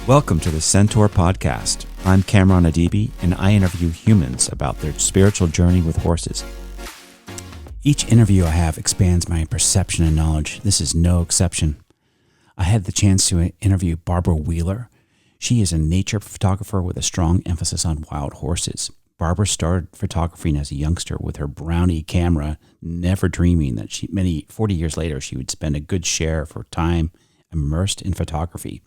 Welcome to the Centaur podcast. I'm Cameron Adibi, and I interview humans about their spiritual journey with horses. Each interview I have expands my perception and knowledge. This is no exception. I had the chance to interview Barbara Wheeler. She is a nature photographer with a strong emphasis on wild horses. Barbara started photographing as a youngster with her Brownie camera, never dreaming that 40 years later, she would spend a good share of her time immersed in photography.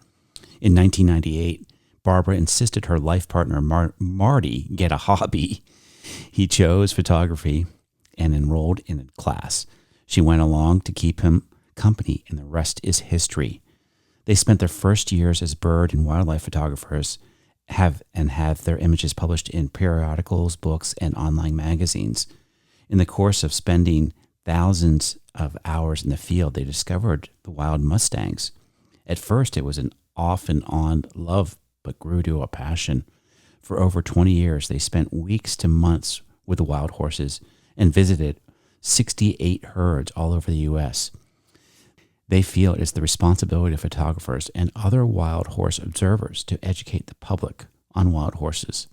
In 1998, Barbara insisted her life partner, Marty, get a hobby. He chose photography and enrolled in a class. She went along to keep him company, and the rest is history. They spent their first years as bird and wildlife photographers, have their images published in periodicals, books, and online magazines. In the course of spending thousands of hours in the field, they discovered the wild mustangs. At first, it was an off and on love, but grew to a passion. For over 20 years, they spent weeks to months with the wild horses and visited 68 herds all over the U.S. They feel it is the responsibility of photographers and other wild horse observers to educate the public on wild horses.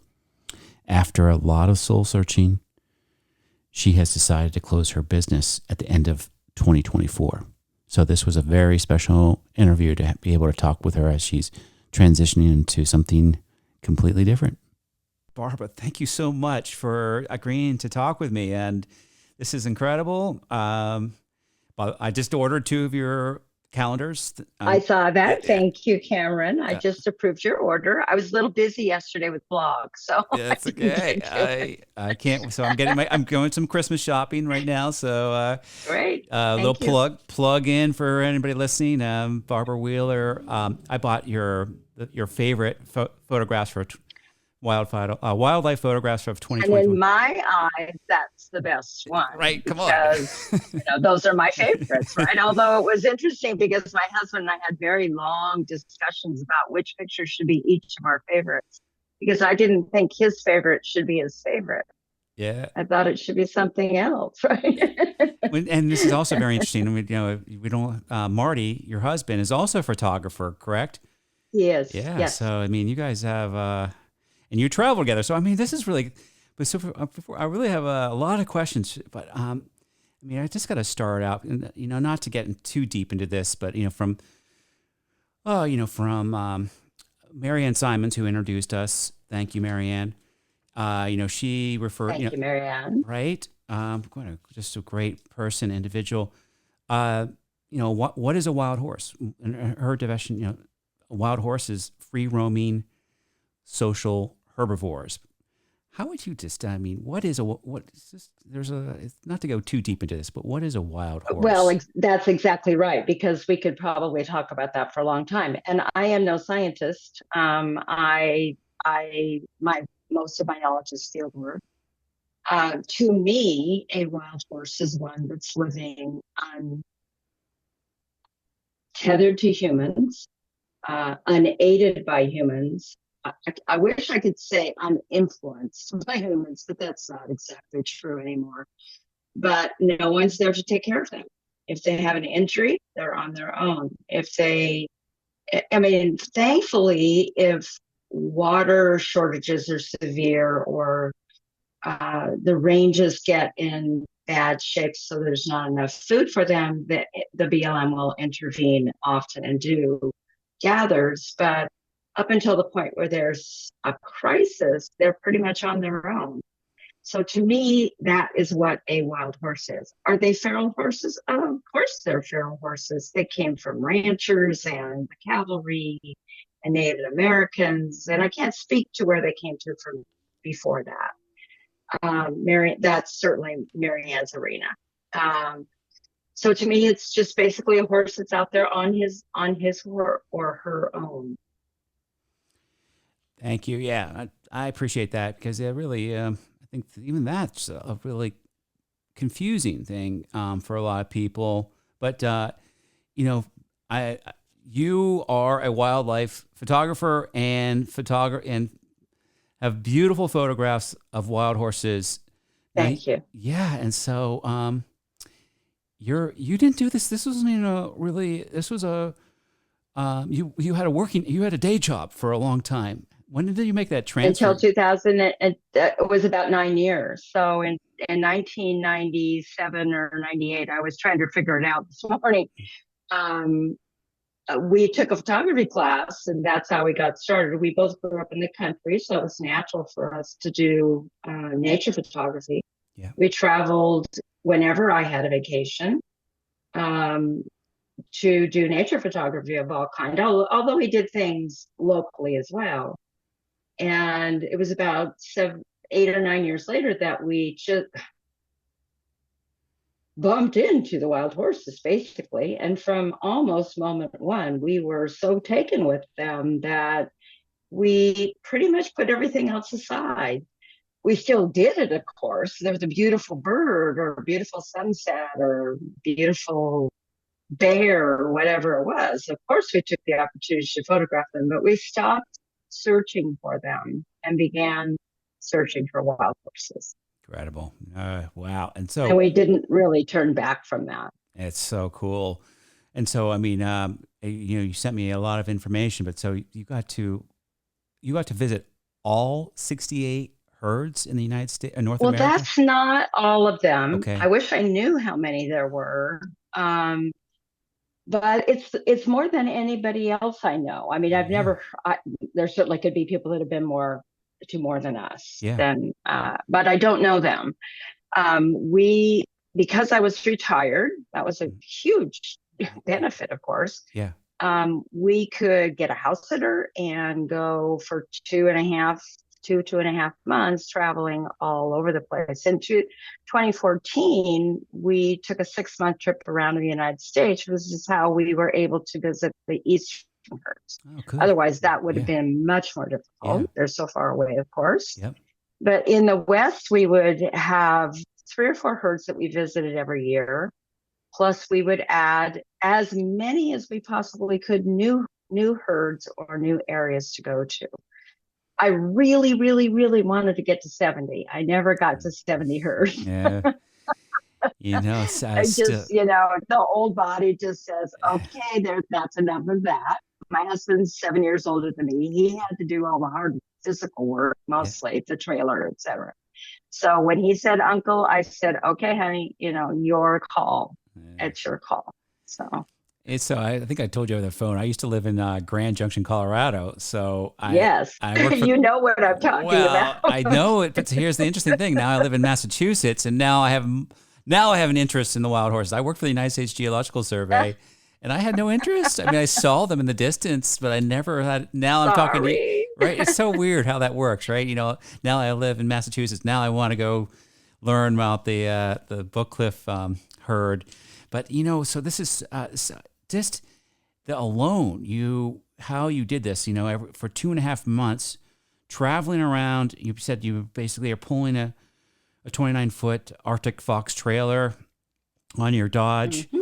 After a lot of soul searching, she has decided to close her business at the end of 2024. So this was a very special interview to be able to talk with her as she's transitioning into something completely different. Barbara, thank you so much for agreeing to talk with me. And this is incredible. But I just ordered 2 of your calendars. I saw that. Thank you, Cameron. I just approved your order. I was a little busy yesterday with blogs, so that's okay. I can't. So I'm going some Christmas shopping right now. So great. A little plug in for anybody listening. Barbara Wheeler. I bought your favorite photographs for wildlife photographs of 2020. And in my eyes, that's the best one. Right, come on. Because those are my favorites, right? Although it was interesting because my husband and I had very long discussions about which picture should be each of our favorites, because I didn't think his favorite should be his favorite. Yeah. I thought it should be something else, right? And this is also very interesting. We don't. Marty, your husband, is also a photographer, correct? He is. Yeah. Yes. So you guys have. And you travel together. So, this is really, but so before, I really have a lot of questions, but, I just got to start out and, not to get too deep into this, but, from Marianne Simons, who introduced us. Thank you, Marianne. She referred, Thank you, Marianne. Right. Just a great person, individual. What is a wild horse? In her definition, a wild horse is free roaming, social herbivores. How would you not to go too deep into this, but what is a wild horse? Well, that's exactly right, because we could probably talk about that for a long time. And I am no scientist. Most of my knowledge is field work. To me, a wild horse is one that's living tethered to humans, unaided by humans. I wish I could say uninfluenced by humans, but that's not exactly true anymore. But no one's there to take care of them. If they have an injury, they're on their own. Thankfully, if water shortages are severe or the ranges get in bad shape so there's not enough food for them, the BLM will intervene often and do gathers. But up until the point where there's a crisis, they're pretty much on their own. So to me, that is what a wild horse is. Are they feral horses? Of course they're feral horses. They came from ranchers and the cavalry and Native Americans. And I can't speak to where they came to from before that. That's certainly Marianne's arena. So to me, it's just basically a horse that's out there on his or her own. Thank you. Yeah, I appreciate that, because it really, I think even that's a really confusing thing for a lot of people. But you are a wildlife photographer and have beautiful photographs of wild horses. Thank you. Yeah, and so you didn't do this. This wasn't this was you had you had a day job for a long time. When did you make that Until transfer? 2000, and it was about 9 years. So in 1997 or 98, I was trying to figure it out this morning. Um, we took a photography class, and that's how we got started. We both grew up in the country, so it was natural for us to do nature photography. Yeah. We traveled whenever I had a vacation um, to do nature photography of all kind, although we did things locally as well. And it was about 8 or 9 years later that we just bumped into the wild horses, basically. And from almost moment one, we were so taken with them that we pretty much put everything else aside. We still did it, of course. There was a beautiful bird or a beautiful sunset or beautiful bear or whatever it was. Of course, we took the opportunity to photograph them, but we stopped searching for them and began searching for wild horses. Incredible. Wow. And And so we didn't really turn back from that. it's so cool. And so, I mean, you sent me a lot of information, but so you got to visit all 68 herds in the United States, North Well, America. that's not all of them. Okay. I wish I knew how many there were. But it's more than anybody else I know. I mean, Yeah. there certainly could be people that have been more than us, Yeah. but I don't know them. We, because I was retired, that was a huge benefit, of course. Yeah. We could get a house sitter and go for 2.5 months traveling all over the place. In 2014, we took a 6-month trip around the United States. This is how we were able to visit the eastern herds. Oh, good. Otherwise, that would have Yeah. been much more difficult. Yeah. They're so far away, of course. Yep. But in the West, we would have 3 or 4 herds that we visited every year. Plus, we would add as many as we possibly could, new herds or new areas to go to. I really, really, really wanted to get to 70. I never got to 70 herds. Yeah. I just, the old body just says, okay, that's enough of that. My husband's 7 years older than me. He had to do all the hard physical work, mostly the trailer, etc. So when he said uncle, I said, okay, honey, your call. Yeah. It's your call. So I think I told you over the phone. I used to live in Grand Junction, Colorado. So yes, I worked for, you know what I'm talking about. I know it, but here's the interesting thing. Now I live in Massachusetts, and now I have an interest in the wild horses. I worked for the United States Geological Survey, and I had no interest. I mean, I saw them in the distance, but I never had. Now I'm talking to you, right? It's so weird how that works, right? Now I live in Massachusetts. Now I want to go learn about the Book Cliff herd. But so this is just the alone. How you did this. For 2.5 months, traveling around. You said you basically are pulling a 29-foot Arctic Fox trailer on your Dodge, mm-hmm.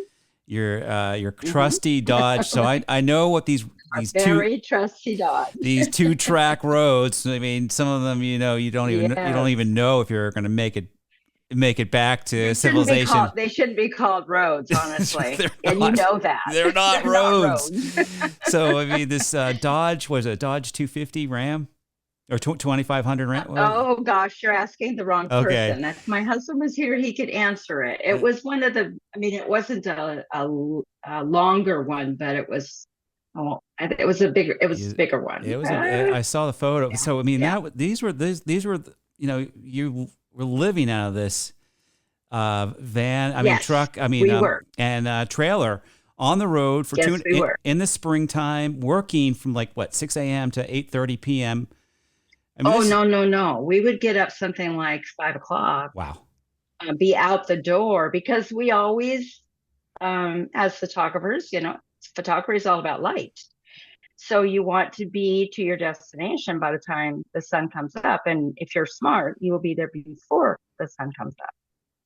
your trusty Dodge. So I know what these very trusty Dodge. These 2-track roads. I mean, some of them you don't even know if you're going to make it back to civilization. They shouldn't be called roads, honestly. And not, you know that. They're not roads. So, I mean, this Dodge was a Dodge 250 Ram or 2500 Ram? Oh, gosh, you're asking the wrong person. If my husband was here, he could answer it. It was one of it wasn't a longer one, but it was. Oh, it was a bigger one. It was. I saw the photo. Yeah. So I mean, these were you were living out of this van. Truck. we were. And trailer on the road for in the springtime, working from 6 a.m. to 8:30 p.m. No. We would get up something like 5 o'clock. Wow. Be out the door because we always, as photographers, photography is all about light. So you want to be to your destination by the time the sun comes up. And if you're smart, you will be there before the sun comes up.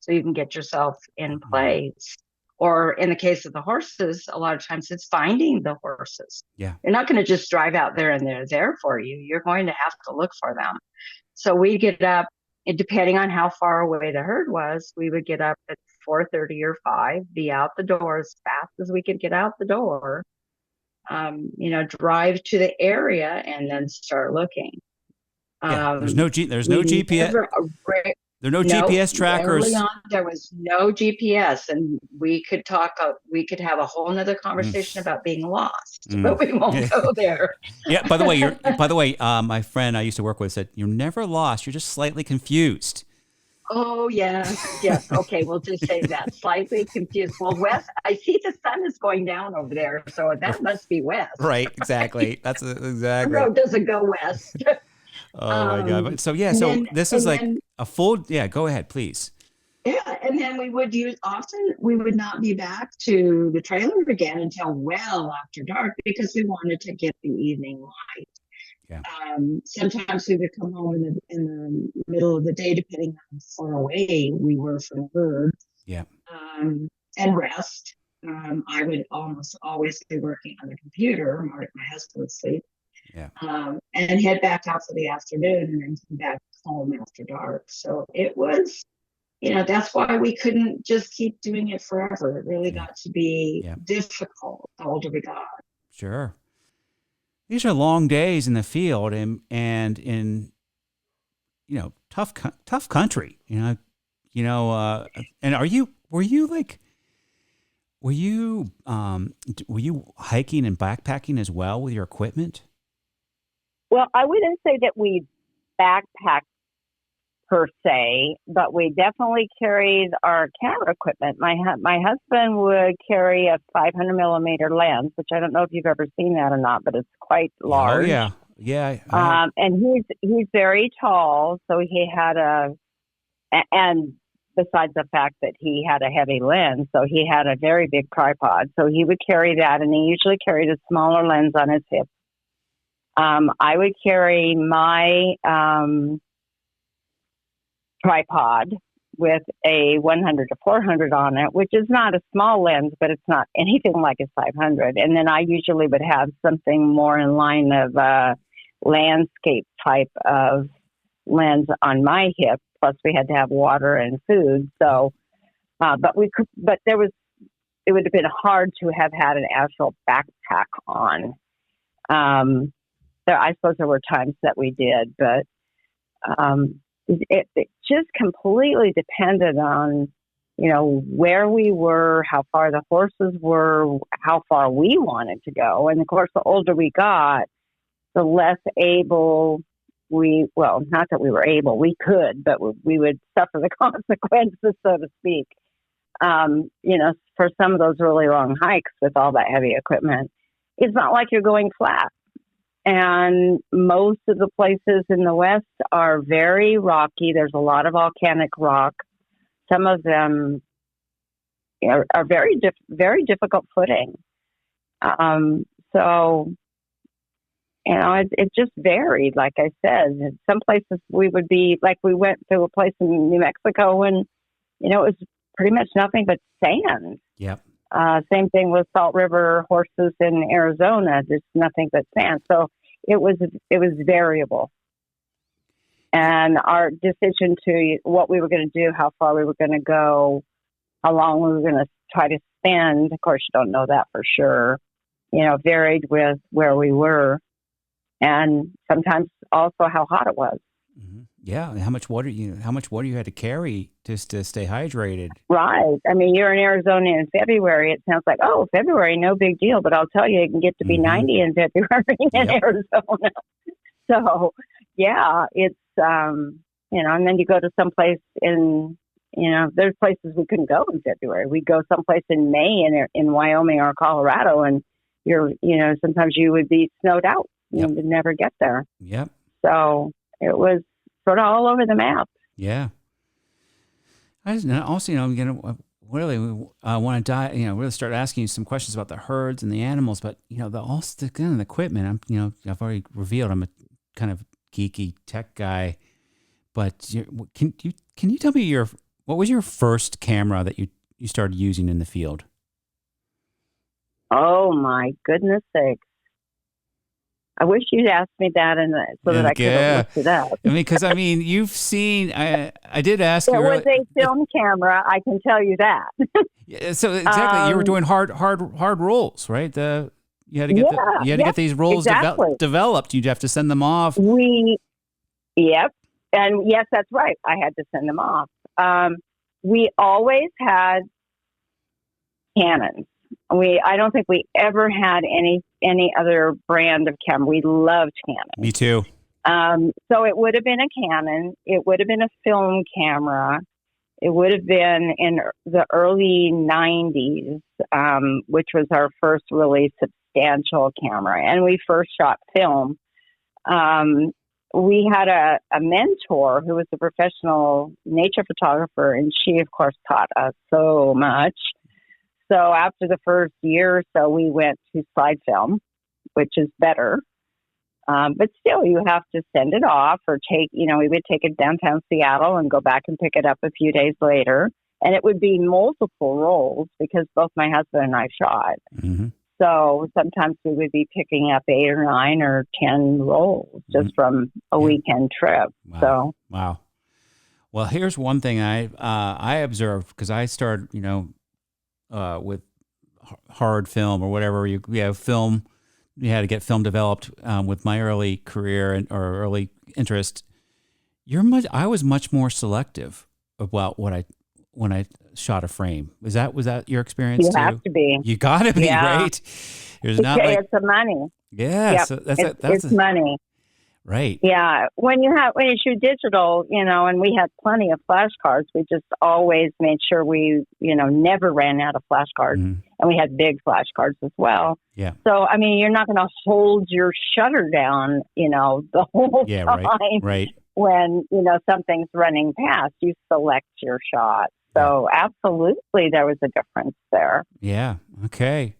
So you can get yourself in place. Or in the case of the horses, a lot of times it's finding the horses. Yeah. You're not going to just drive out there and they're there for you. You're going to have to look for them. So we get up, and depending on how far away the herd was, we would get up at 4:30 or 5, be out the door as fast as we could get out the door. drive to the area and then start looking. Yeah, there's no We GPS. never, There are no no, GPS early trackers. on there was no GPS, and we could we could have a whole nother conversation about being lost, but we won't go there. Yeah. By the way, my friend I used to work with said you're never lost. You're just slightly confused. Oh, yes. Okay, we'll just say that. Slightly confused. Well, west, I see the sun is going down over there, so that must be west. Right. Exactly. That's The exactly. road doesn't go west. Oh my God. But so yeah. And So then, this is and like then, a full. Yeah. Go ahead, please. yeah, and then we would not be back to the trailer again until well after dark because we wanted to get the evening light. Yeah. Sometimes we would come home in the middle of the day, depending on how far away we were from the herd, Yeah. and rest. I would almost always be working on the computer. My husband would sleep, Yeah. and head back out for the afternoon and then come back home after dark. So it was, that's why we couldn't just keep doing it forever. It really got to be difficult the older we got. Sure. These are long days in the field and in tough country. And were you hiking and backpacking as well with your equipment? Well, I wouldn't say that we backpacked per se, but we definitely carried our camera equipment. My husband would carry a 500 millimeter lens, which I don't know if you've ever seen that or not, but it's quite large. Oh yeah. And he's very tall, so he had and besides the fact that he had a heavy lens, so he had a very big tripod. So he would carry that, and he usually carried a smaller lens on his hip. I would carry my tripod with a 100 to 400 on it, which is not a small lens, but it's not anything like a 500. And then I usually would have something more in line of landscape type of lens on my hip. Plus, we had to have water and food. So, it would have been hard to have had an actual backpack on. I suppose there were times that we did, but it just completely depended on, where we were, how far the horses were, how far we wanted to go. And of course, the older we got, the less able not that we were able, we could, but we would suffer the consequences, so to speak. For some of those really long hikes with all that heavy equipment, it's not like you're going flat. And most of the places in the West are very rocky. There's a lot of volcanic rock. Some of them are very, very difficult footing. It just varied. Like I said, some places we would be, like we went to a place in New Mexico and, it was pretty much nothing but sand. Yep. Same thing with Salt River horses in Arizona. There's nothing but sand. So it was variable. And our decision to what we were going to do, how far we were going to go, how long we were going to try to spend, of course, you don't know that for sure, varied with where we were. And sometimes also how hot it was. Mm-hmm. Yeah, and how much water you had to carry just to stay hydrated. Right. I mean, you're in Arizona in February. It sounds like, February, no big deal. But I'll tell you, it can get to be 90 in February in Arizona. So, yeah, it's, and then you go to someplace there's places we couldn't go in February. We'd go someplace in May in Wyoming or Colorado, and sometimes you would be snowed out. Yep. You would never get there. Yep. So it was sort of all over the map. Yeah. Also, really want to really start asking you some questions about the herds and the animals, but the equipment. I've already revealed I'm a kind of geeky tech guy, but can you tell me what was your first camera that you started using in the field? Oh my goodness sakes! I wish you'd asked me that, that I could have looked it up. Because you've seen. I did ask you. It was a film camera. I can tell you that. Yeah, so exactly, you were doing hard rolls, right? The You had to get these rolls developed. You'd have to send them off. Yep. And yes, that's right. I had to send them off. We always had Canons. I don't think we ever had any other brand of camera. We loved Canon. Me too. So it would have been a Canon. It would have been a film camera. It would have been in the early 90s, which was our first really substantial camera. And we first shot film. We had a mentor who was a professional nature photographer, and she, of course, taught us so much. So after the first year or so, we went to slide film, which is better. But still, you have to send it off or we would take it downtown Seattle and go back and pick it up a few days later. And it would be multiple rolls because both my husband and I shot. Mm-hmm. So sometimes we would be picking up 8 or 9 or 10 rolls just from a weekend trip. Wow. Well, here's one thing I observed, because I started, with hard film or whatever. You have film. You had to get film developed with my early career or early interest. I was much more selective about when I shot a frame. Was that your experience too? You have to be. You got to be, right? There's not it's the money. Yeah, yep. So it's money. Right. Yeah. When you shoot digital, and we had plenty of flashcards, we just always made sure we, never ran out of flashcards. Mm-hmm. And we had big flashcards as well. Yeah. So, you're not going to hold your shutter down, the whole time. Right. When, something's running past, you select your shot. So absolutely there was a difference there. Yeah. Okay.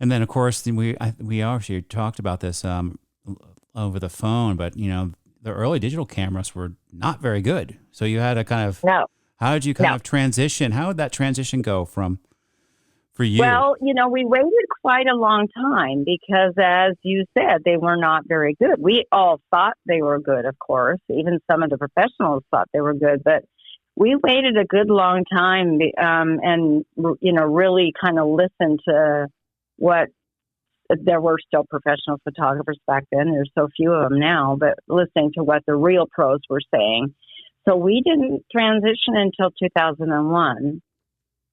And then, of course, we actually talked about this over the phone, but, the early digital cameras were not very good. So you had to kind of, how did you kind of transition? How did that transition go for you? Well, we waited quite a long time because, as you said, they were not very good. We all thought they were good, of course. Even some of the professionals thought they were good, but we waited a good long time and, really kind of listened to what there were still professional photographers back then. There's so few of them now, but listening to what the real pros were saying. So we didn't transition until 2001.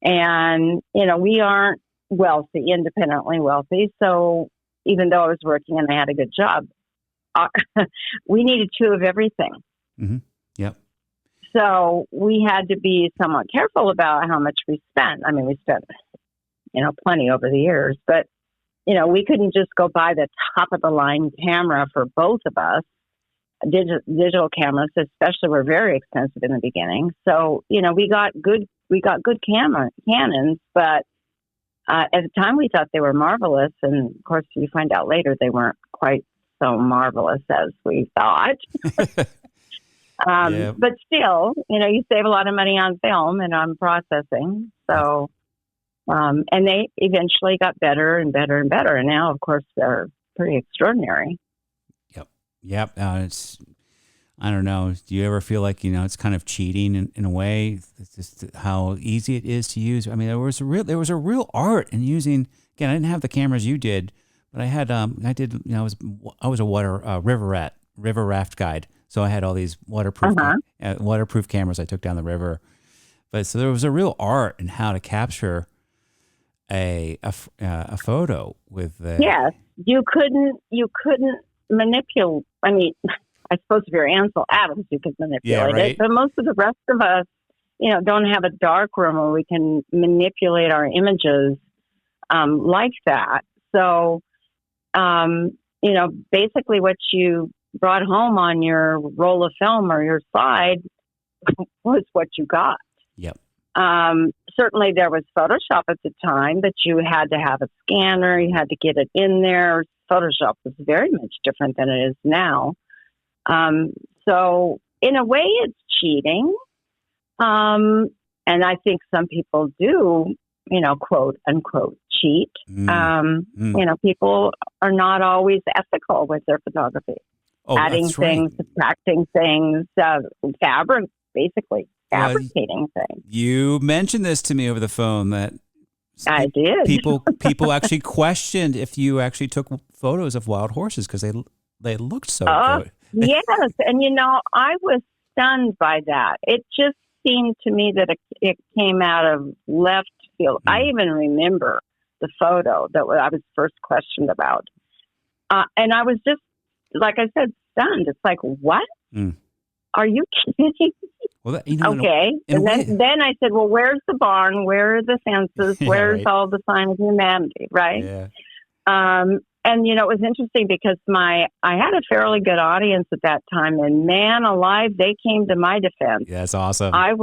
And, we aren't wealthy, independently wealthy. So even though I was working and I had a good job, we needed 2 of everything. Mm-hmm. Yep. So we had to be somewhat careful about how much we spent. We spent, plenty over the years, but we couldn't just go buy the top of the line camera for both of us. Digital cameras, especially, were very expensive in the beginning. So, we got good Canons, but at the time we thought they were marvelous. And of course, you find out later they weren't quite so marvelous as we thought. But still, you save a lot of money on film and on processing. So, and they eventually got better and better and better. And now, of course, they're pretty extraordinary. Yep. I don't know. Do you ever feel like, it's kind of cheating in a way? It's just how easy it is to use. There was a real art in using, again, I didn't have the cameras you did, but I had, I was a river raft guide. So I had all these waterproof cameras I took down the river. But so there was a real art in how to capture a photo with yes, you couldn't manipulate. I suppose if you're Ansel Adams, you could manipulate it, but most of the rest of us, don't have a dark room where we can manipulate our images like that. So, basically what you brought home on your roll of film or your slide was what you got. Yep. Certainly there was Photoshop at the time, but you had to have a scanner. You had to get it in there. Photoshop was very much different than it is now. So in a way it's cheating. And I think some people do, quote unquote cheat. People are not always ethical with their photography. Adding things, subtracting things, fabricating things. You mentioned this to me over the phone, that I did. People actually questioned if you actually took photos of wild horses because they looked so good. Yes, and I was stunned by that. It just seemed to me that it came out of left field. I even remember the photo that I was first questioned about, and I was just, like I said, stunned. It's like, what? Are you kidding? Well, okay. And then I said, well, where's the barn? Where are the fences? Where's all the sign of humanity? Right. Yeah. And, it was interesting because I had a fairly good audience at that time, and man alive, they came to my defense. Yeah, that's awesome. It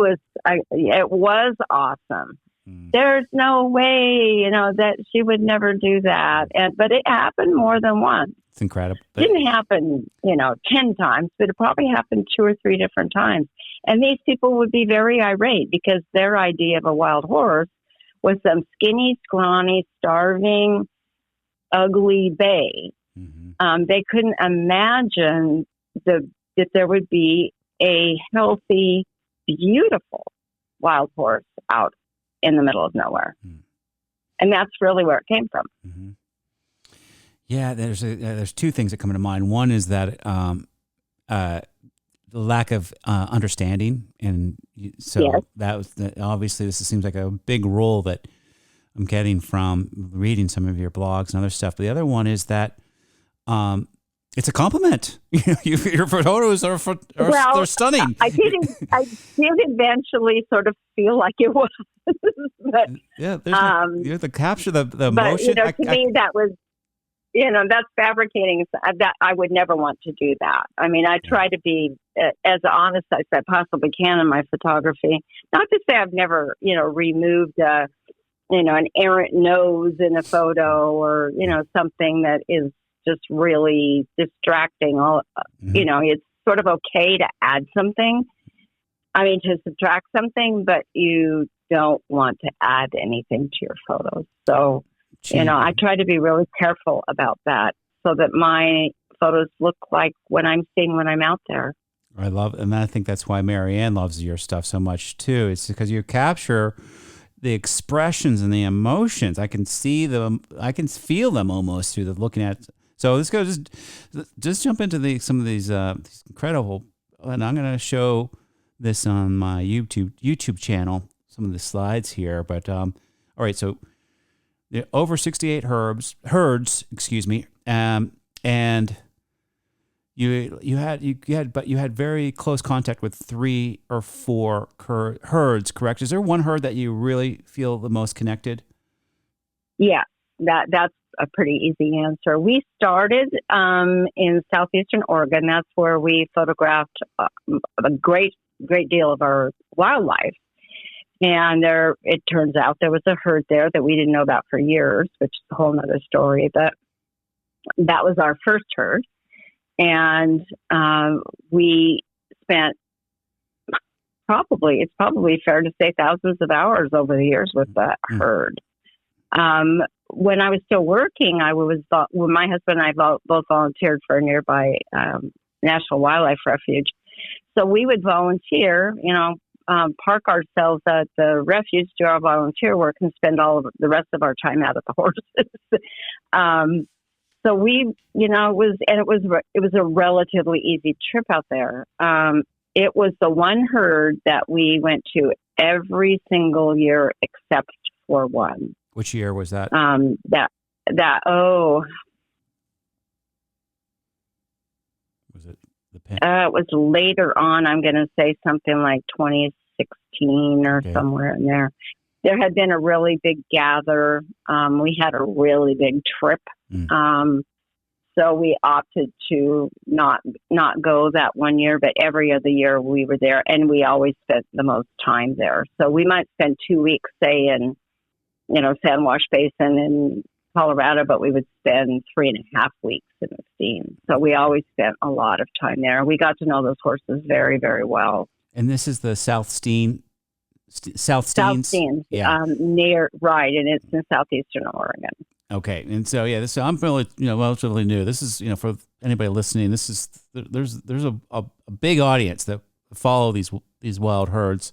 was awesome. There's no way, that she would never do that. But it happened more than once. It's incredible. It didn't happen, 10 times, but it probably happened 2 or 3 different times. And these people would be very irate because their idea of a wild horse was some skinny, scrawny, starving, ugly bay. They couldn't imagine that there would be a healthy, beautiful wild horse out in the middle of nowhere. And that's really where it came from. Yeah, there's 2 things that come to mind. One is that the lack of understanding, and so that was obviously this seems like a big role that I'm getting from reading some of your blogs and other stuff. But the other one is that it's a compliment. Your photos are they're stunning. I did eventually sort of feel like it was, but the capture, the emotion. But to me, that was. That's fabricating. That I would never want to do that. I mean, I try to be as honest as I possibly can in my photography. Not to say I've never, removed an errant nose in a photo or, something that is just really distracting. It's sort of okay to add something. I mean, to subtract something, but you don't want to add anything to your photos. So. I try to be really careful about that so that my photos look like what I'm seeing when I'm out there. And I think that's why Marianne loves your stuff so much too. It's because you capture the expressions and the emotions. I can see them. I can feel them almost through the looking at. So let's go. Just jump into some of these incredible. And I'm going to show this on my YouTube channel. Some of the slides here, but all right. So. Over 68 herds, excuse me, and you had very close contact with 3 or 4 herds, correct? Is there one herd that you really feel the most connected? Yeah, that's a pretty easy answer. We started in southeastern Oregon. That's where we photographed a great deal of our wildlife. And it turns out there was a herd there that we didn't know about for years, which is a whole nother story. But that was our first herd. And we spent it's probably fair to say thousands of hours over the years with that herd. When I was still working, when my husband and I both volunteered for a nearby National Wildlife Refuge. So we would volunteer, park ourselves at the refuge, do our volunteer work, and spend all of the rest of our time out at the horses. So we, it was a relatively easy trip out there. It was the one herd that we went to every single year except for one. Which year was that? Was it the it was later on. I'm going to say something like 2016 or somewhere in there. There had been a really big gather. We had a really big trip. So we opted to not go that one year, but every other year we were there, and we always spent the most time there. So we might spend 2 weeks, say, in, San Wash Basin in Colorado, but we would spend 3.5 weeks in Esteem. So we always spent a lot of time there. We got to know those horses very, very well. And this is the South Steens? South Steens, near, right, and it's in southeastern Oregon. Okay, and so I'm really relatively new. This is for anybody listening. This is there's a big audience that follow these wild herds,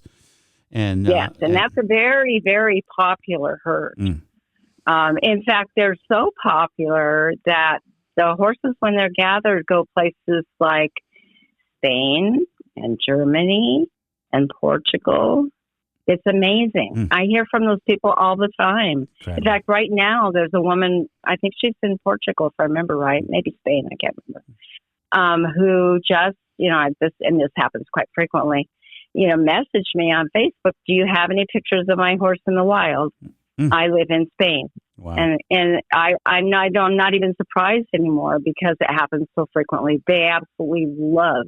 And yes, and that's a very, very popular herd. In fact, they're so popular that the horses, when they're gathered, go places like Spain and Germany and Portugal. It's amazing. I hear from those people all the time. Incredible. In fact, right now, there's a woman, I think she's in Portugal, if I remember right, maybe Spain, I can't remember, who just, this happens quite frequently, messaged me on Facebook, do you have any pictures of my horse in the wild? I live in Spain. Wow. And I'm not even surprised anymore because it happens so frequently. They absolutely love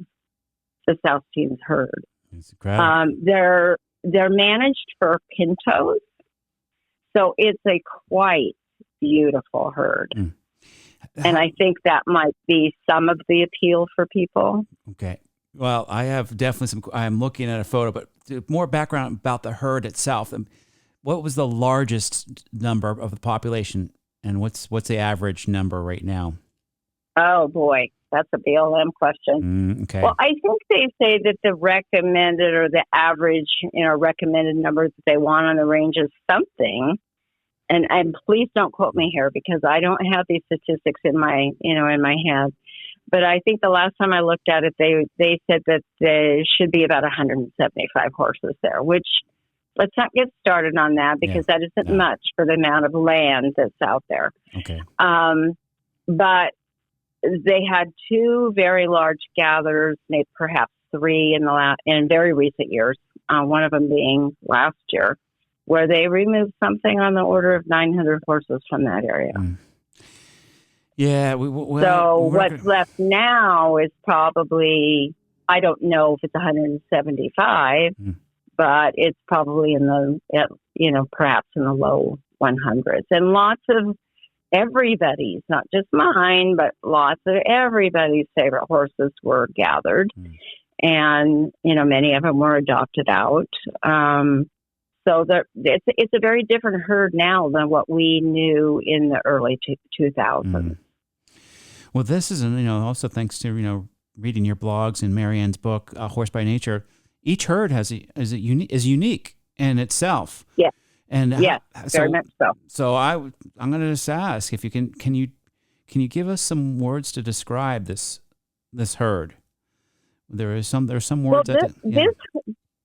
the South Teens herd. It's incredible. They're managed for pintos, so it's a quite beautiful herd. And I think that might be some of the appeal for people. Okay. Well, I have definitely I'm looking at a photo, but more background about the herd itself. What was the largest number of the population, and what's the average number right now? Oh, boy. That's a BLM question. Okay. Well, I think they say that the recommended or the average, recommended number that they want on the range is something. And please don't quote me here because I don't have these statistics in my head. But I think the last time I looked at it, they said that there should be about 175 horses there, which let's not get started on that because that isn't much for the amount of land that's out there. Okay. But they had two very large gatherers, maybe perhaps three in very recent years, one of them being last year, where they removed something on the order of 900 horses from that area. Yeah. What's left now is probably, I don't know if it's 175, but it's probably in the, perhaps in the low 100s. And lots of everybody's, not just mine, but lots of everybody's favorite horses were gathered. And, many of them were adopted out. So it's a very different herd now than what we knew in the early 2000s. Well, this is, also thanks to, reading your blogs and Marianne's book, Horse by Nature. Each herd is unique in itself. Yeah. And very much so. So I'm going to just ask if you can you give us some words to describe this herd? There's some words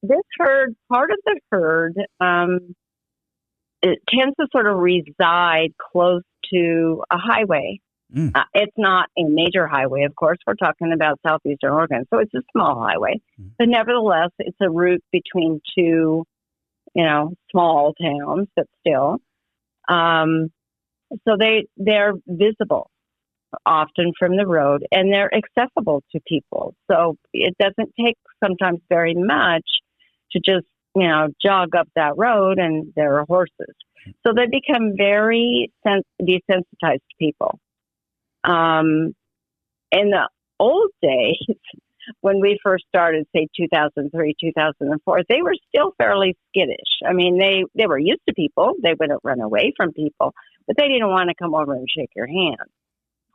this herd, part of the herd, it tends to sort of reside close to a highway. It's not a major highway, of course. We're talking about southeastern Oregon, so it's a small highway. But nevertheless, it's a route between two, small towns, but still. So they're visible often from the road, and they're accessible to people. So it doesn't take sometimes very much to just, jog up that road, and there are horses. So they become very desensitized to people. In the old days, when we first started, say 2003, 2004, they were still fairly skittish. I mean, they were used to people. They wouldn't run away from people, but they didn't want to come over and shake your hand.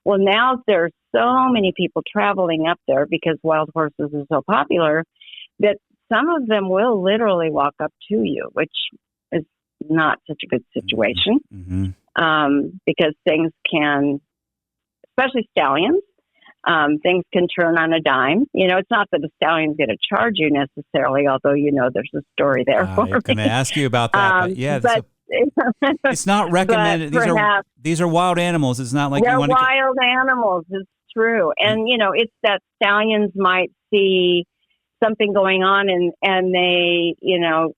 Well, now there's so many people traveling up there because wild horses are so popular that some of them will literally walk up to you, which is not such a good situation because things can, especially stallions, things can turn on a dime. It's not that a stallion's going to charge you necessarily, although, there's a story there for me. I'm going to ask you about that. It's not recommended. These are wild animals. It's not like they're you want wild animals. It's true. And, it's that stallions might see something going on and they,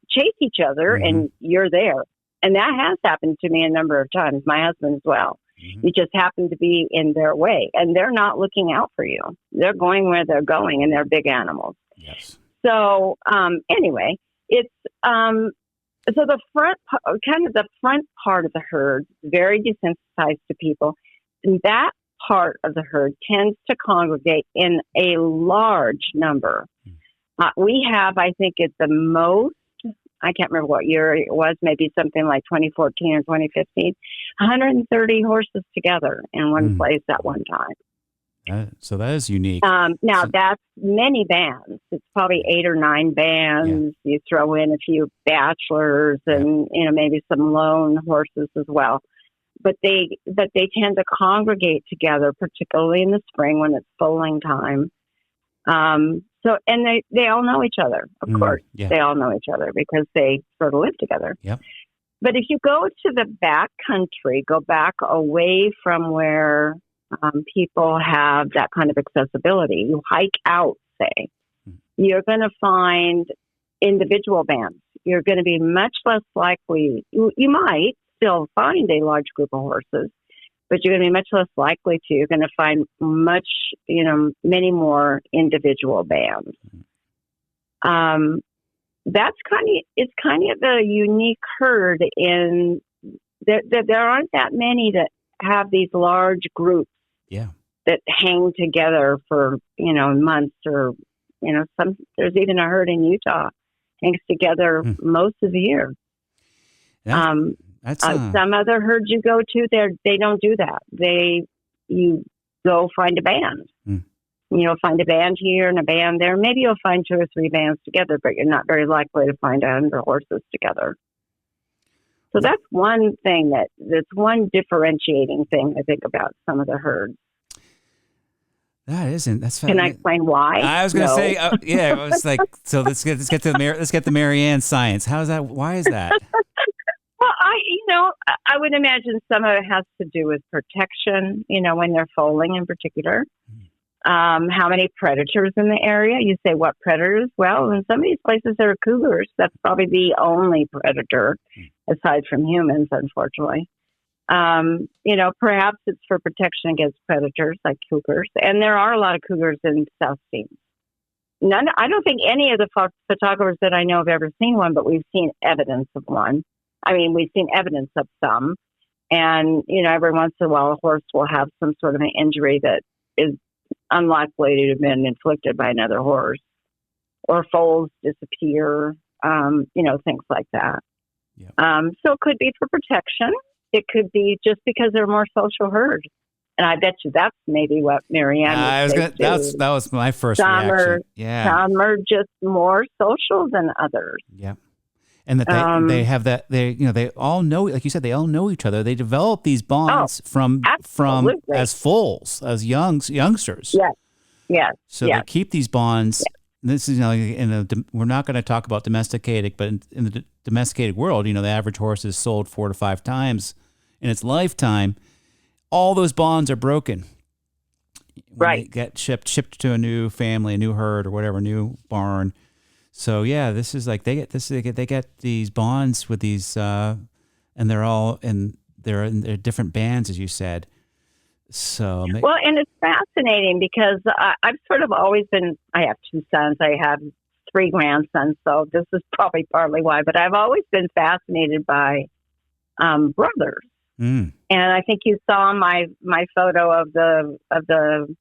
chase each other and you're there. And that has happened to me a number of times. My husband as well. You just happen to be in their way, and they're not looking out for you. They're going where they're going, and they're big animals. Yes. So anyway, it's so the front part of the herd, very desensitized to people, and that part of the herd tends to congregate in a large number. We have, I think, at the most, I can't remember what year it was, maybe something like 2014 or 2015, 130 horses together in one place at one time. So that is unique. Now So- that's many bands. It's probably 8 or 9 bands. You throw in a few bachelors and maybe some lone horses as well. But they tend to congregate together, particularly in the spring when it's foaling time. So and they all know each other, of course. Yeah. They all know each other because they sort of live together. Yep. But if you go to the back country, go back away from where people have that kind of accessibility, you hike out, say, you're going to find individual bands. You're going to be much less likely, you might still find a large group of horses, but you're going to be much less likely to. You're going to find many more individual bands. That's it's kind of a unique herd in that there aren't that many that have these large groups that hang together for, months or, there's even a herd in Utah hangs together most of the year. Some other herds you go to, they don't do that. You go find a band. Find a band here and a band there. Maybe you'll find 2 or 3 bands together, but you're not very likely to find 100 horses together. So that's one thing that's one differentiating thing I think about some of the herds. That's Can I explain why? I was going to say, I was like, so let's get the Marianne science. How is that? Why is that? Well, I would imagine some of it has to do with protection, when they're foaling in particular. How many predators in the area? You say, what predators? Well, in some of these places there are cougars. That's probably the only predator aside from humans, unfortunately. Perhaps it's for protection against predators like cougars. And there are a lot of cougars in South Seas. I don't think any of the photographers that I know have ever seen one, but we've seen evidence of one. I mean, we've seen evidence of some. And, every once in a while, a horse will have some sort of an injury that is unlikely to have been inflicted by another horse, or foals disappear, things like that. Yep. So it could be for protection. It could be just because they're more social herd. And I bet you that's maybe what Marianne that was my first reaction. Some are just more social than others. Yeah. And that they have that they all know, like you said, they all know each other. They develop these bonds from as foals, as youngsters. Yes. So they keep these bonds. Yeah. This is we're not going to talk about domesticated, but in the domesticated world, the average horse is sold 4 to 5 times in its lifetime. All those bonds are broken. When they get shipped to a new family, a new herd, or whatever, new barn. So this is like they get these bonds with these, and they're in their different bands, as you said. So and it's fascinating because I've sort of always been. I have 2 sons. I have 3 grandsons, so this is probably partly why. But I've always been fascinated by brothers, and I think you saw my photo of the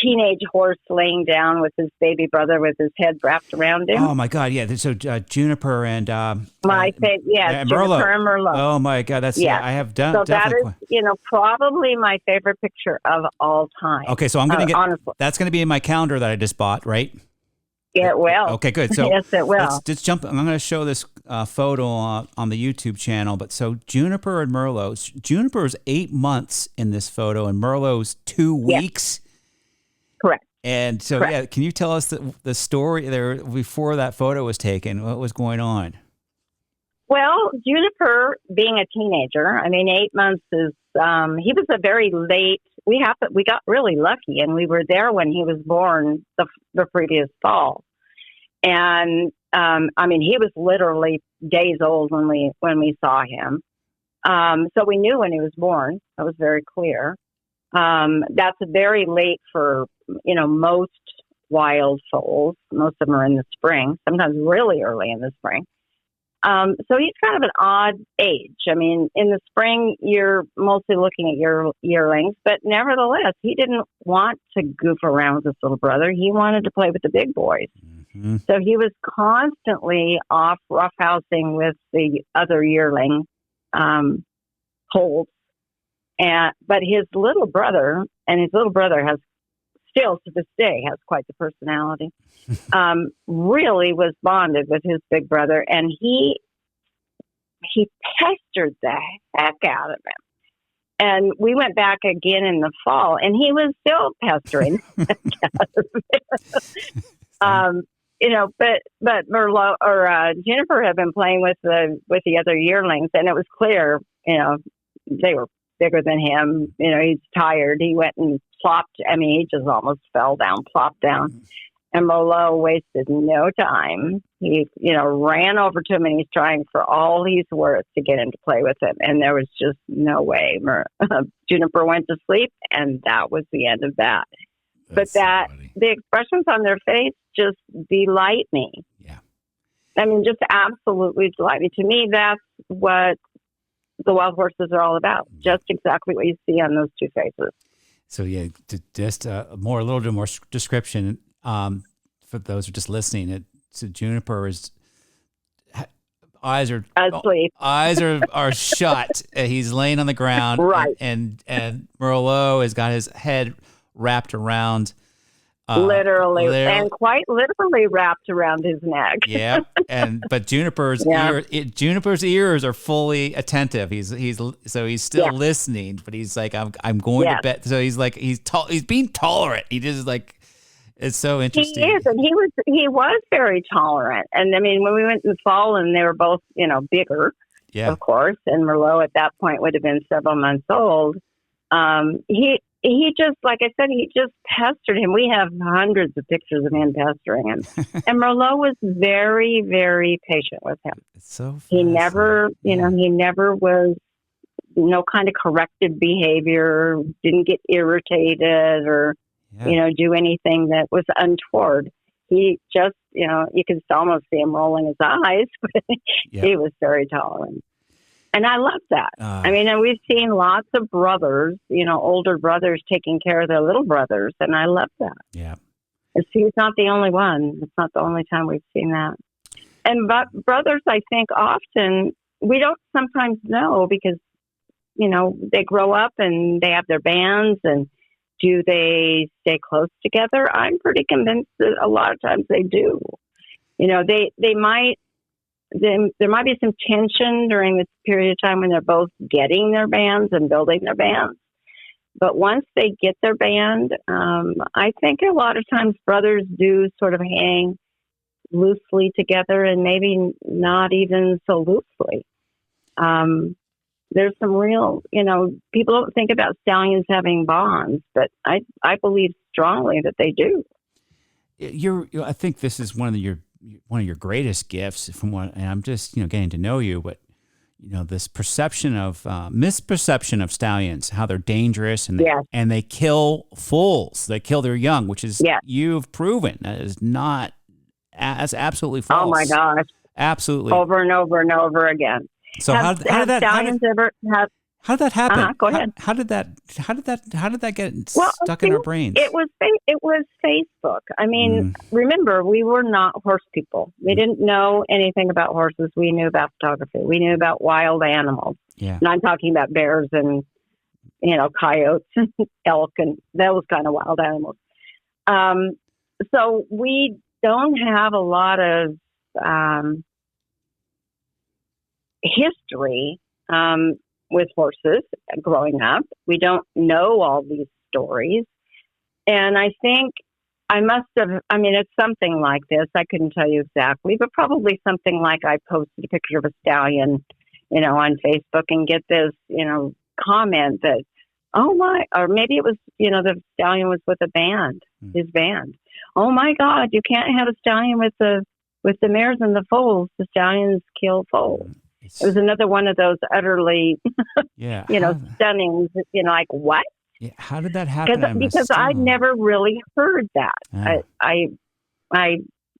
teenage horse laying down with his baby brother with his head wrapped around him. Oh my God! Yeah, so Juniper and Juniper and Merlot. Oh my God, that's I have done. So that is probably my favorite picture of all time. Okay, so I'm gonna honestly. That's gonna be in my calendar that I just bought, right? It will. Okay, good. So yes, it will. Let's jump. I'm going to show this photo on the YouTube channel. But so Juniper and Merlot. Juniper's 8 months in this photo, and Merlot's 2 weeks. Correct. And so, can you tell us the story there before that photo was taken? What was going on? Well, Juniper, being a teenager, 8 months is. He was a very late. We got really lucky, and we were there when he was born the previous fall. And he was literally days old when we saw him. So we knew when he was born. That was very clear. That's very late for most wild foals. Most of them are in the spring, sometimes really early in the spring. So he's kind of an odd age. In the spring, you're mostly looking at your yearlings, but nevertheless, he didn't want to goof around with his little brother. He wanted to play with the big boys. Mm-hmm. So he was constantly off roughhousing with the other yearling foals. But his little brother and his little brother still to this day has quite the personality. Really was bonded with his big brother, and he pestered the heck out of him. And we went back again in the fall, and he was still pestering the heck out of him. But Merlot or Juniper had been playing with the other yearlings, and it was clear, they were bigger than him. He's tired. He went and plopped. I mean, he just almost fell down, plopped down. And Merlot wasted no time. He, ran over to him, and he's trying for all he's worth to get him to play with him. And there was just no way. Juniper went to sleep, and that was the end of that. That's but the expressions on their face just delight me. Yeah. I mean, just absolutely delight me. To me, that's what the wild horses are all about. Just exactly what you see on those two faces. So just a little bit more description for those who are just listening. So Juniper's eyes are asleep. Eyes are shut. He's laying on the ground, right? And Merlot has got his head wrapped around. Literally, and quite literally wrapped around his neck. Yeah, but Juniper's ears are fully attentive. He's still listening, but he's like, I'm going to bed. So he's like, he's being tolerant. He just like, it's so interesting. He is, and he was very tolerant. And I mean, when we went in the fall, and they were both bigger, of course, and Merlot at that point would have been several months old. He just, like I said, he just pestered him. We have hundreds of pictures of him pestering him. And Merlot was very, very patient with him. It's so he never, he never was no kind of corrective behavior, didn't get irritated or, do anything that was untoward. He just, you could almost see him rolling his eyes, but he was very tolerant. And I love that. I mean, and we've seen lots of brothers, older brothers taking care of their little brothers, and I love that. Yeah. He's not the only one. It's not the only time we've seen that. And brothers, I think often, we don't sometimes know because, they grow up and they have their bands, and do they stay close together? I'm pretty convinced that a lot of times they do. They might. There might be some tension during this period of time when they're both getting their bands and building their bands. But once they get their band, I think a lot of times brothers do sort of hang loosely together, and maybe not even so loosely. There's some real, people don't think about stallions having bonds, but I believe strongly that they do. I think this is one of your greatest gifts and I'm just, getting to know you, but, this misperception of stallions, how they're dangerous and they kill foals. They kill their young, which is, you've proven that is not, that's absolutely false. Oh my gosh. Absolutely. Over and over and over again. So how did that happen? Go ahead. How did that get stuck in our brains? It was Facebook. I mean, remember, we were not horse people. We didn't know anything about horses. We knew about photography. We knew about wild animals. Yeah. And I'm talking about bears and, coyotes and elk and those kind of wild animals. So we don't have a lot of history with horses growing up. We don't know all these stories. And I think it's something like this. I couldn't tell you exactly, but probably something like I posted a picture of a stallion, on Facebook and get this, comment that, oh my, or maybe it was, the stallion was with a band, his band. Oh my God, you can't have a stallion with the mares and the foals. The stallions kill foals. It was another one of those utterly, stunning, like what? Yeah. How did that happen? Because I'd never really heard that.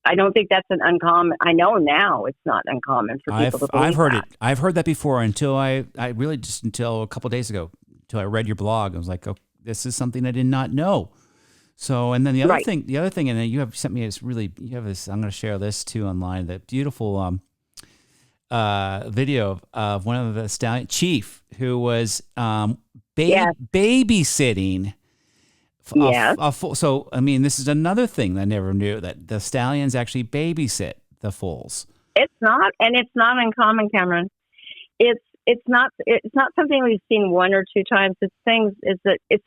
I don't think that's an uncommon. I know now it's not uncommon for people to believe I've heard that. it. I've heard that before until until a couple of days ago, until I read your blog. I was like, oh, this is something I did not know. So, and then the other thing, and then you have sent me this I'm going to share this too online, that beautiful video of one of the stallion chief who was babysitting Yes. So, I mean, this is another thing I never knew, that the stallions actually babysit the foals. It's not, and it's not uncommon, Cameron. It's not something we've seen one or two times. It's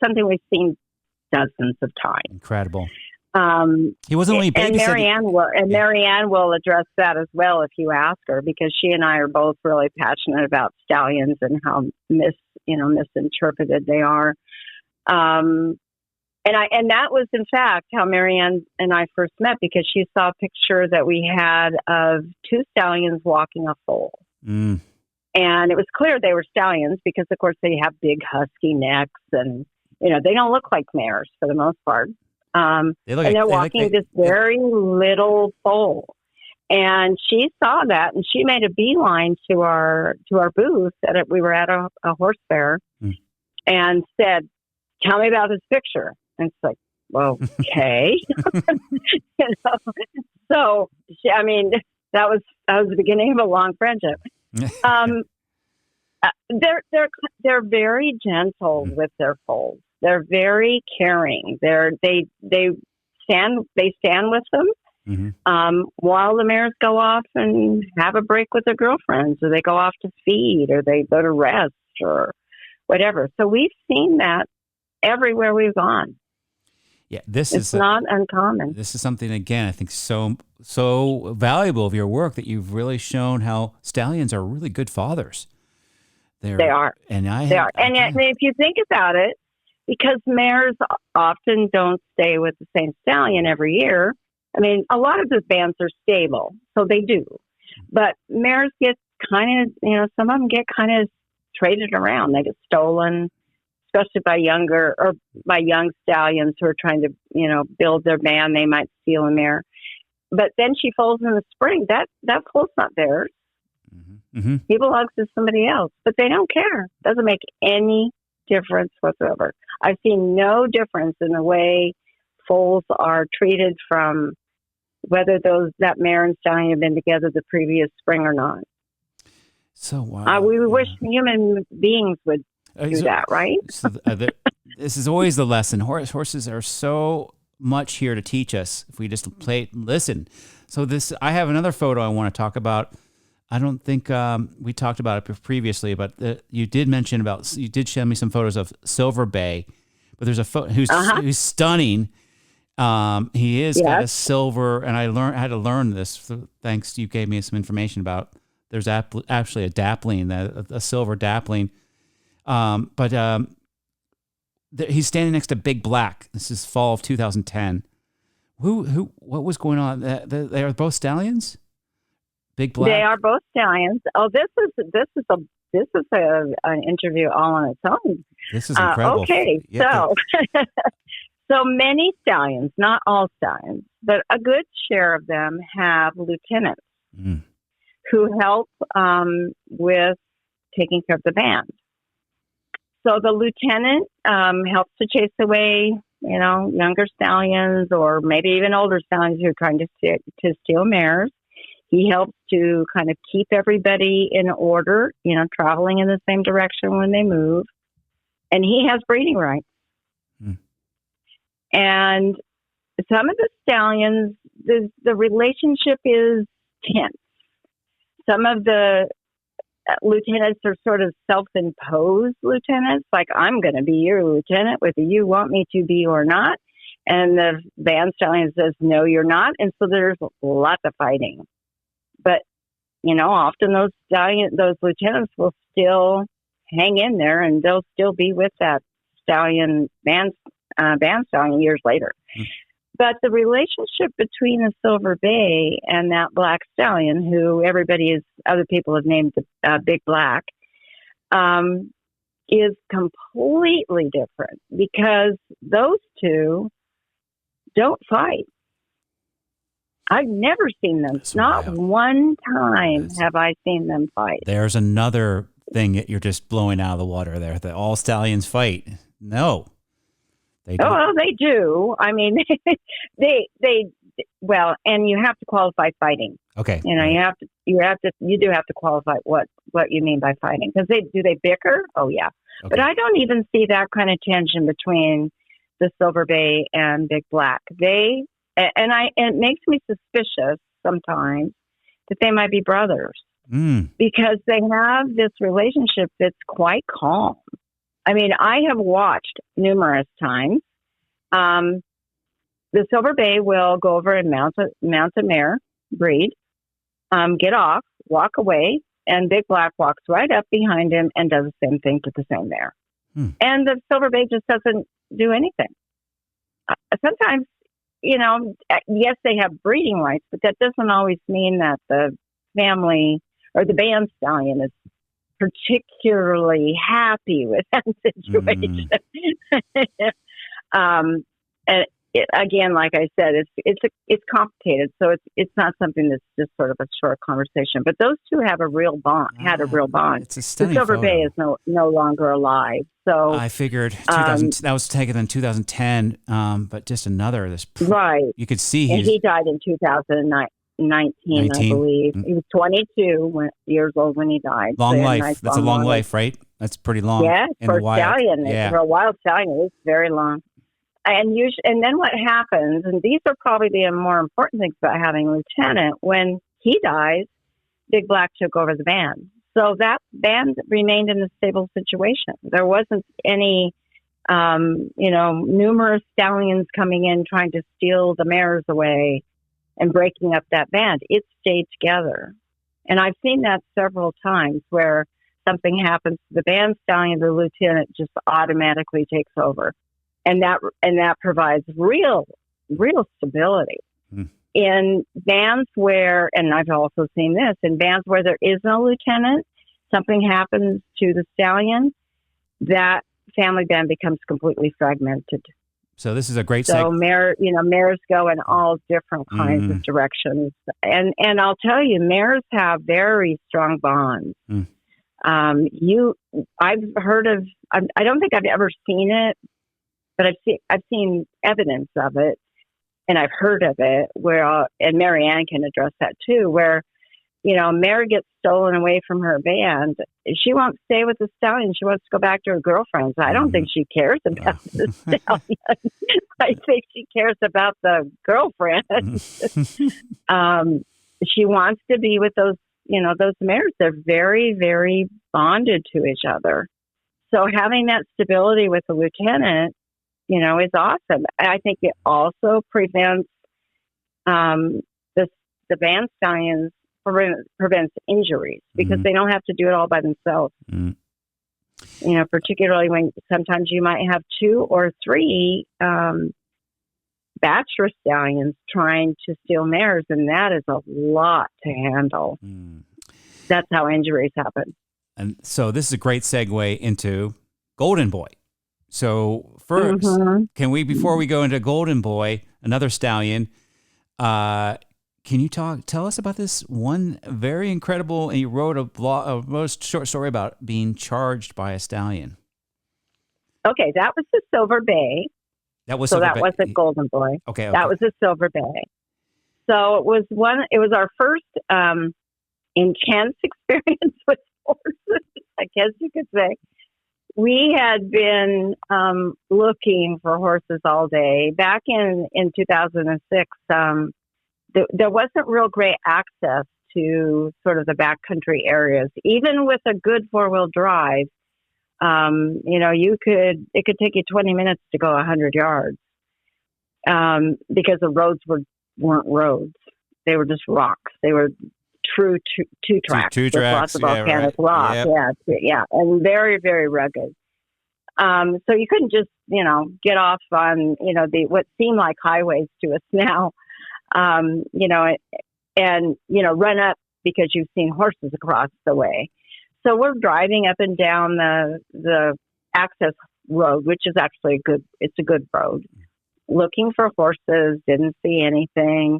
something we've seen dozens of times. Incredible. He wasn't only babysitting. And Marianne will address that as well if you ask her, because she and I are both really passionate about stallions and how misinterpreted they are. And that was in fact how Marianne and I first met, because she saw a picture that we had of two stallions walking a foal. Mm. And it was clear they were stallions because, of course, they have big husky necks, and they don't look like mares for the most part. They're walking this very little foal. And she saw that, and she made a beeline to our booth we were at a horse fair, and said, "Tell me about this picture." And it's like, well, okay. So that was the beginning of a long friendship. They're very gentle with their foals. They're very caring. They stand with them while the mares go off and have a break with their girlfriends, or they go off to feed, or they go to rest, or whatever. So we've seen that everywhere we've gone. Yeah, it's not uncommon. This is something, again, I think so valuable of your work, that you've really shown how stallions are really good fathers. They are. And if you think about it, because mares often don't stay with the same stallion every year. I mean, a lot of the bands are stable, so they do. But mares get kind of, some of them get kind of traded around. They get stolen, especially by young stallions who are trying to, build their band. They might steal a mare. But then she foals in the spring. That foal's not theirs. Mm-hmm. He belongs to somebody else, but they don't care. Doesn't make any difference whatsoever. I've seen no difference in the way foals are treated from whether that mare and stallion have been together the previous spring or not. So wow. We wish human beings would do that, right? This is always the lesson. Horses are so much here to teach us if we just listen. So I have another photo I want to talk about. I don't think we talked about it previously, but you did show me some photos of Silver Bay, but there's a photo who's stunning. He is got a silver, and I had to learn this thanks to you gave me some information about. There's actually a dappling, a silver dappling, but he's standing next to Big Black. This is fall of 2010. What was going on? They are both stallions. Big Black. They are both stallions. Oh, this is an interview all on its own. This is incredible. Okay, so many stallions, not all stallions, but a good share of them have lieutenants who help with taking care of the band. So the lieutenant helps to chase away, younger stallions, or maybe even older stallions who are trying to steal mares. He helps to kind of keep everybody in order, traveling in the same direction when they move. And he has breeding rights. And some of the stallions, the relationship is tense. Some of the lieutenants are sort of self-imposed lieutenants, like, I'm going to be your lieutenant whether you want me to be or not. And the band stallion says, no, you're not. And so there's lots of fighting. But, often those lieutenants will still hang in there, and they'll still be with that stallion, band stallion years later. But the relationship between the Silver Bay and that black stallion, who other people have named Big Black, is completely different, because those two don't fight. I've never seen them. That's not wild. One time have I seen them fight. There's another thing that you're just blowing out of the water there, that all stallions fight. No. They do. Oh, they do. I mean, and you have to qualify fighting. Okay. You do have to qualify what you mean by fighting. Because do they bicker? Oh, yeah. Okay. But I don't even see that kind of tension between the Silver Bay and Big Black. And it makes me suspicious sometimes that they might be brothers because they have this relationship that's quite calm. I mean, I have watched numerous times. The Silver Bay will go over and mount a mare, breed, get off, walk away, and Big Black walks right up behind him and does the same thing to the same mare. And the Silver Bay just doesn't do anything. Sometimes, yes, they have breeding rights, but that doesn't always mean that the family or the band stallion is particularly happy with that situation. And again, like I said, it's complicated, so it's not something that's just sort of a short conversation. But those two have a real bond. Had a real bond. It's a stunning The Silver photo. Bay is no longer alive. So I figured 2000, that was taken in 2010, but just another right. You could see he died in 2019, I believe. He was 22 years old when he died. Long so life. nice That's a long life, right? That's pretty long. Yeah, for a wild. stallion. Yeah. For a wild stallion, it's very long. And then what happens, and these are probably the more important things about having a lieutenant, when he dies, Big Black took over the band. So that band remained in a stable situation. There wasn't any, numerous stallions coming in trying to steal the mares away and breaking up that band. It stayed together. And I've seen that several times where something happens to the band stallion, the lieutenant just automatically takes over. And that provides real stability. In bands where, and I've also seen this, in bands where there is no lieutenant, something happens to the stallion, that family band becomes completely fragmented. So this is a great So mares go in all different kinds of directions. And I'll tell you, mares have very strong bonds. I've heard of, I don't think I've ever seen it, but I've seen evidence of it, and I've heard of it where, and Marianne can address that too, where, mare gets stolen away from her band. She won't stay with the stallion. She wants to go back to her girlfriends. I don't think she cares about the stallion. I think she cares about the girlfriend. She wants to be with those mares. They're very, very bonded to each other. So having that stability with the lieutenant, is awesome. I think it also prevents the band stallions prevents injuries because they don't have to do it all by themselves. Particularly when sometimes you might have 2 or 3 bachelor stallions trying to steal mares, and that is a lot to handle. That's how injuries happen. And so this is a great segue into Golden Boy. So first, can we, before we go into Golden Boy, another stallion, can you tell us about this one very incredible, and you wrote a most short story about being charged by a stallion. Okay, that was the Silver Bay. That was so that wasn't Golden Boy. Okay. That was the Silver Bay. So it was our first intense experience with horses, I guess you could say. We had been looking for horses all day. Back in 2006, there wasn't real great access to sort of the backcountry areas. Even with a good 4-wheel drive, it could take you 20 minutes to go 100 yards because the roads weren't roads. They were just rocks. They were true two tracks. Two tracks. Lots of volcanic rock. Yep. Yeah. And very, very rugged. So you couldn't just, get off on, what seem like highways to us now, and run up because you've seen horses across the way. So we're driving up and down the access road, which is actually it's a good road, looking for horses, didn't see anything.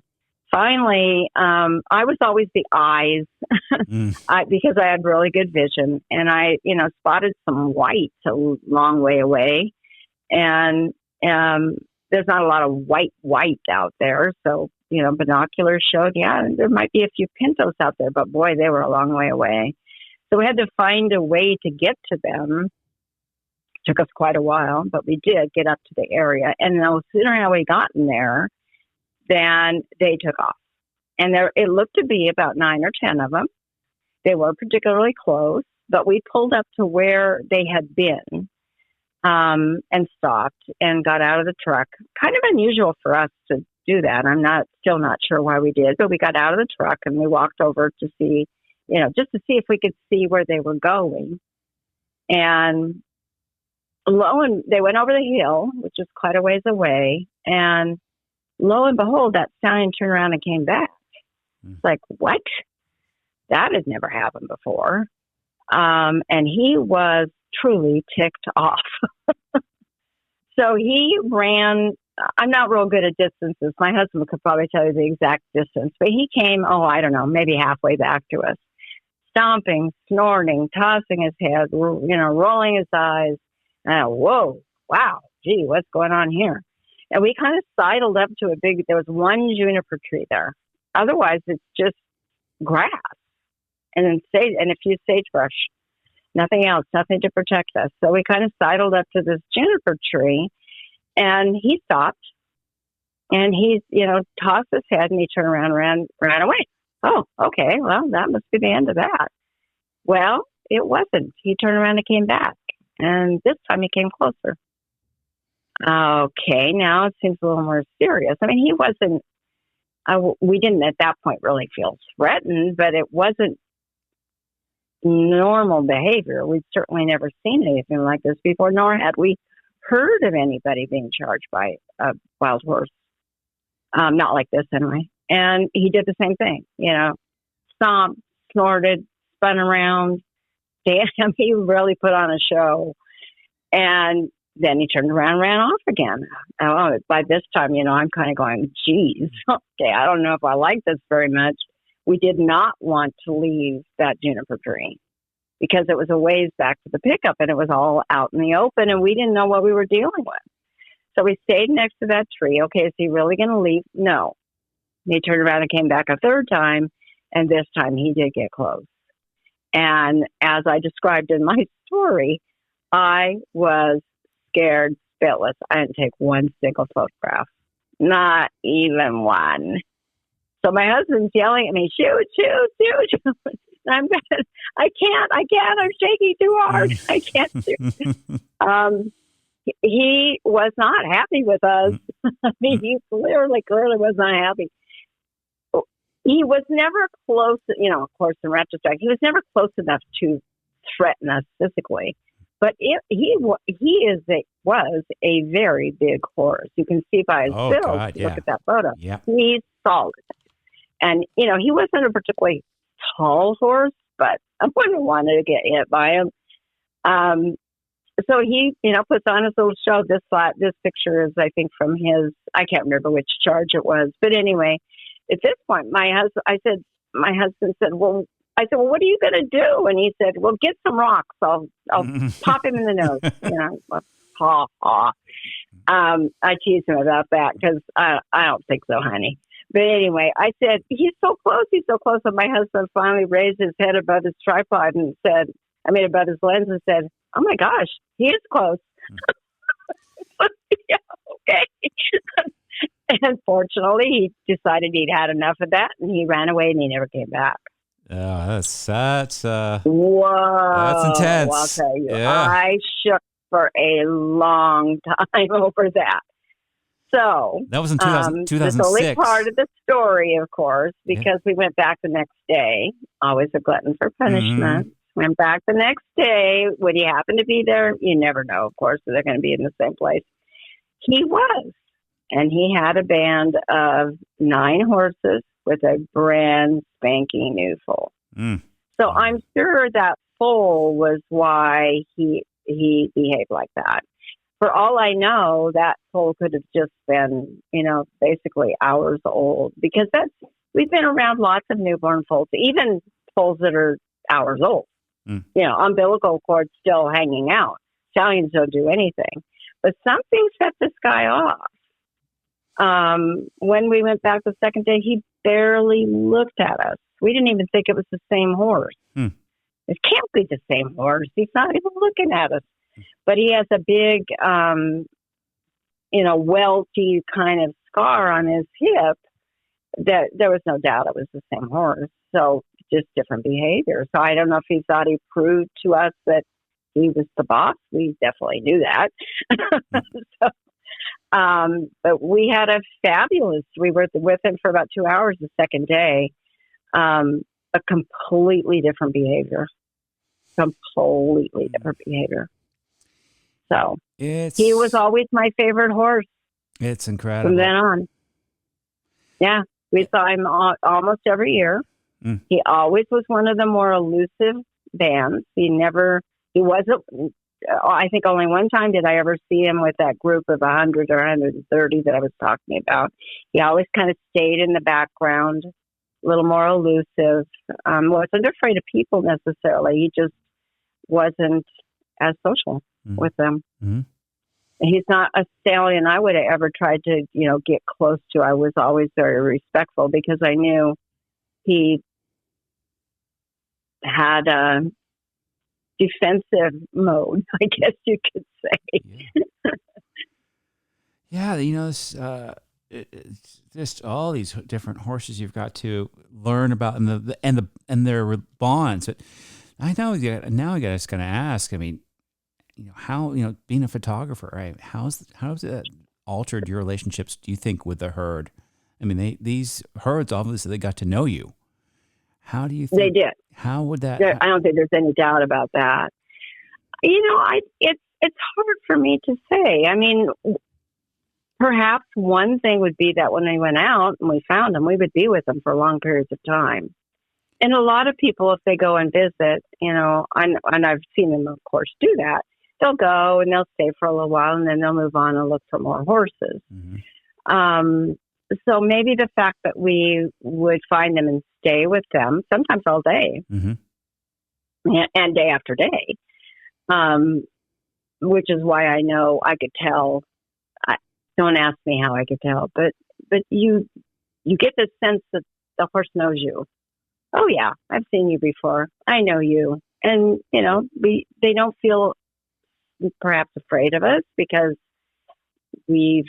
Finally, I was always the eyes because I had really good vision, and I, spotted some white a long way away, and there's not a lot of white out there. So, binoculars showed, there might be a few pintos out there, but boy, they were a long way away. So we had to find a way to get to them. Took us quite a while, but we did get up to the area. And no sooner had we gotten there than they took off. And it looked to be about 9 or 10 of them. They were particularly close, but we pulled up to where they had been and stopped and got out of the truck. Kind of unusual for us to do that. I'm still not sure why we did, but we got out of the truck and we walked over to see, just to see if we could see where they were going. And they went over the hill, which is quite a ways away. And lo and behold, that stallion turned around and came back. It's like, what? That had never happened before. And he was truly ticked off. So he ran. I'm not real good at distances. My husband could probably tell you the exact distance, but he came, I don't know, maybe halfway back to us, stomping, snorting, tossing his head, rolling his eyes. And whoa, wow, gee, what's going on here? And we kind of sidled up to there was one juniper tree there. Otherwise, it's just grass and a few sagebrush. Nothing else, nothing to protect us. So we kind of sidled up to this juniper tree, and he stopped, and he, tossed his head, and he turned around and ran away. Oh, okay, well, that must be the end of that. Well, it wasn't. He turned around and came back, and this time he came closer. Okay, now it seems a little more serious. I mean, he wasn't, we didn't at that point really feel threatened, but it wasn't normal behavior. We'd certainly never seen anything like this before, nor had we heard of anybody being charged by a wild horse. Not like this anyway. And he did the same thing, stomped, snorted, spun around. Damn, he really put on a show. And then he turned around and ran off again. By this time, I'm kind of going, geez, okay, I don't know if I like this very much. We did not want to leave that juniper tree because it was a ways back to the pickup and it was all out in the open and we didn't know what we were dealing with. So we stayed next to that tree. Okay, is he really going to leave? No. He turned around and came back a third time, and this time he did get close. And as I described in my story, I was scared spitless. I didn't take one single photograph, not even one. So my husband's yelling at me, shoot, shoot, shoot. And I can't, I'm shaking too hard. I can't shoot. He was not happy with us. I mean, he clearly was not happy. He was never close, of course, in retrospect, he was never close enough to threaten us physically. But he was a very big horse. You can see by his build. God, yeah. Look at that photo. Yeah. He's solid. And, he wasn't a particularly tall horse, but I wouldn't want to get hit by him. So he, puts on his little show. This picture is, I think, from I can't remember which charge it was. But anyway, at this point, my husband said, well, what are you going to do? And he said, well, get some rocks. I'll pop him in the nose. Ha, ha. I tease him about that because I don't think so, honey. But anyway, I said, he's so close. And my husband finally raised his head above his tripod and above his lens and said, oh my gosh, he is close. Yeah, okay. And fortunately, he decided he'd had enough of that and he ran away and he never came back. Oh, that's whoa. That's intense. I'll tell you, yeah. I shook for a long time over that. So that was in 2006. It's only part of the story, of course, because we went back the next day. Always a glutton for punishment. Mm-hmm. Went back the next day. Would he happen to be there? You never know, of course, they're going to be in the same place. He was. And he had a band of 9 horses with a brand spanking new foal. Mm. So I'm sure that foal was why he behaved like that. For all I know, that foal could have just been, basically hours old because we've been around lots of newborn foals, even foals that are hours old. Mm. Umbilical cord still hanging out. Stallions don't do anything. But something set this guy off. When we went back the second day, he barely looked at us. We didn't even think it was the same horse. Hmm. It can't be the same horse. He's not even looking at us. but he has a big, welty kind of scar on his hip that there was no doubt it was the same horse. So just different behavior. So I don't know if he thought he proved to us that he was the boss. We definitely knew that. But we had we were with him for about 2 hours the second day. A completely different behavior. So he was always my favorite horse. It's incredible. From then on. Yeah. We saw him almost every year. Mm. He always was one of the more elusive bands. He wasn't, I think only one time did I ever see him with that group of 100 or 130 that I was talking about. He always kind of stayed in the background, a little more elusive. Wasn't afraid of people necessarily. He just wasn't as social with them. Mm-hmm. He's not a stallion I would have ever tried to, get close to. I was always very respectful because I knew he had a defensive mode, I guess you could say. Yeah, this, it's just all these different horses you've got to learn about and their bonds. But I know now I just going to ask. I mean, how being a photographer, right? How's that altered your relationships? Do you think with the herd? I mean, these herds obviously they got to know you. How do you think they did? How would that? I don't think there's any doubt about that. It's hard for me to say. I mean, perhaps one thing would be that when they went out and we found them, we would be with them for long periods of time. And a lot of people, if they go and visit, and I've seen them, of course, do that. They'll go and they'll stay for a little while and then they'll move on and look for more horses. Mm-hmm. So maybe the fact that we would find them and stay with them, sometimes all day, mm-hmm. and day after day, which is why I know I could tell. Don't ask me how I could tell, but you get the sense that the horse knows you. Oh yeah, I've seen you before. I know you, and they don't feel perhaps afraid of us because we've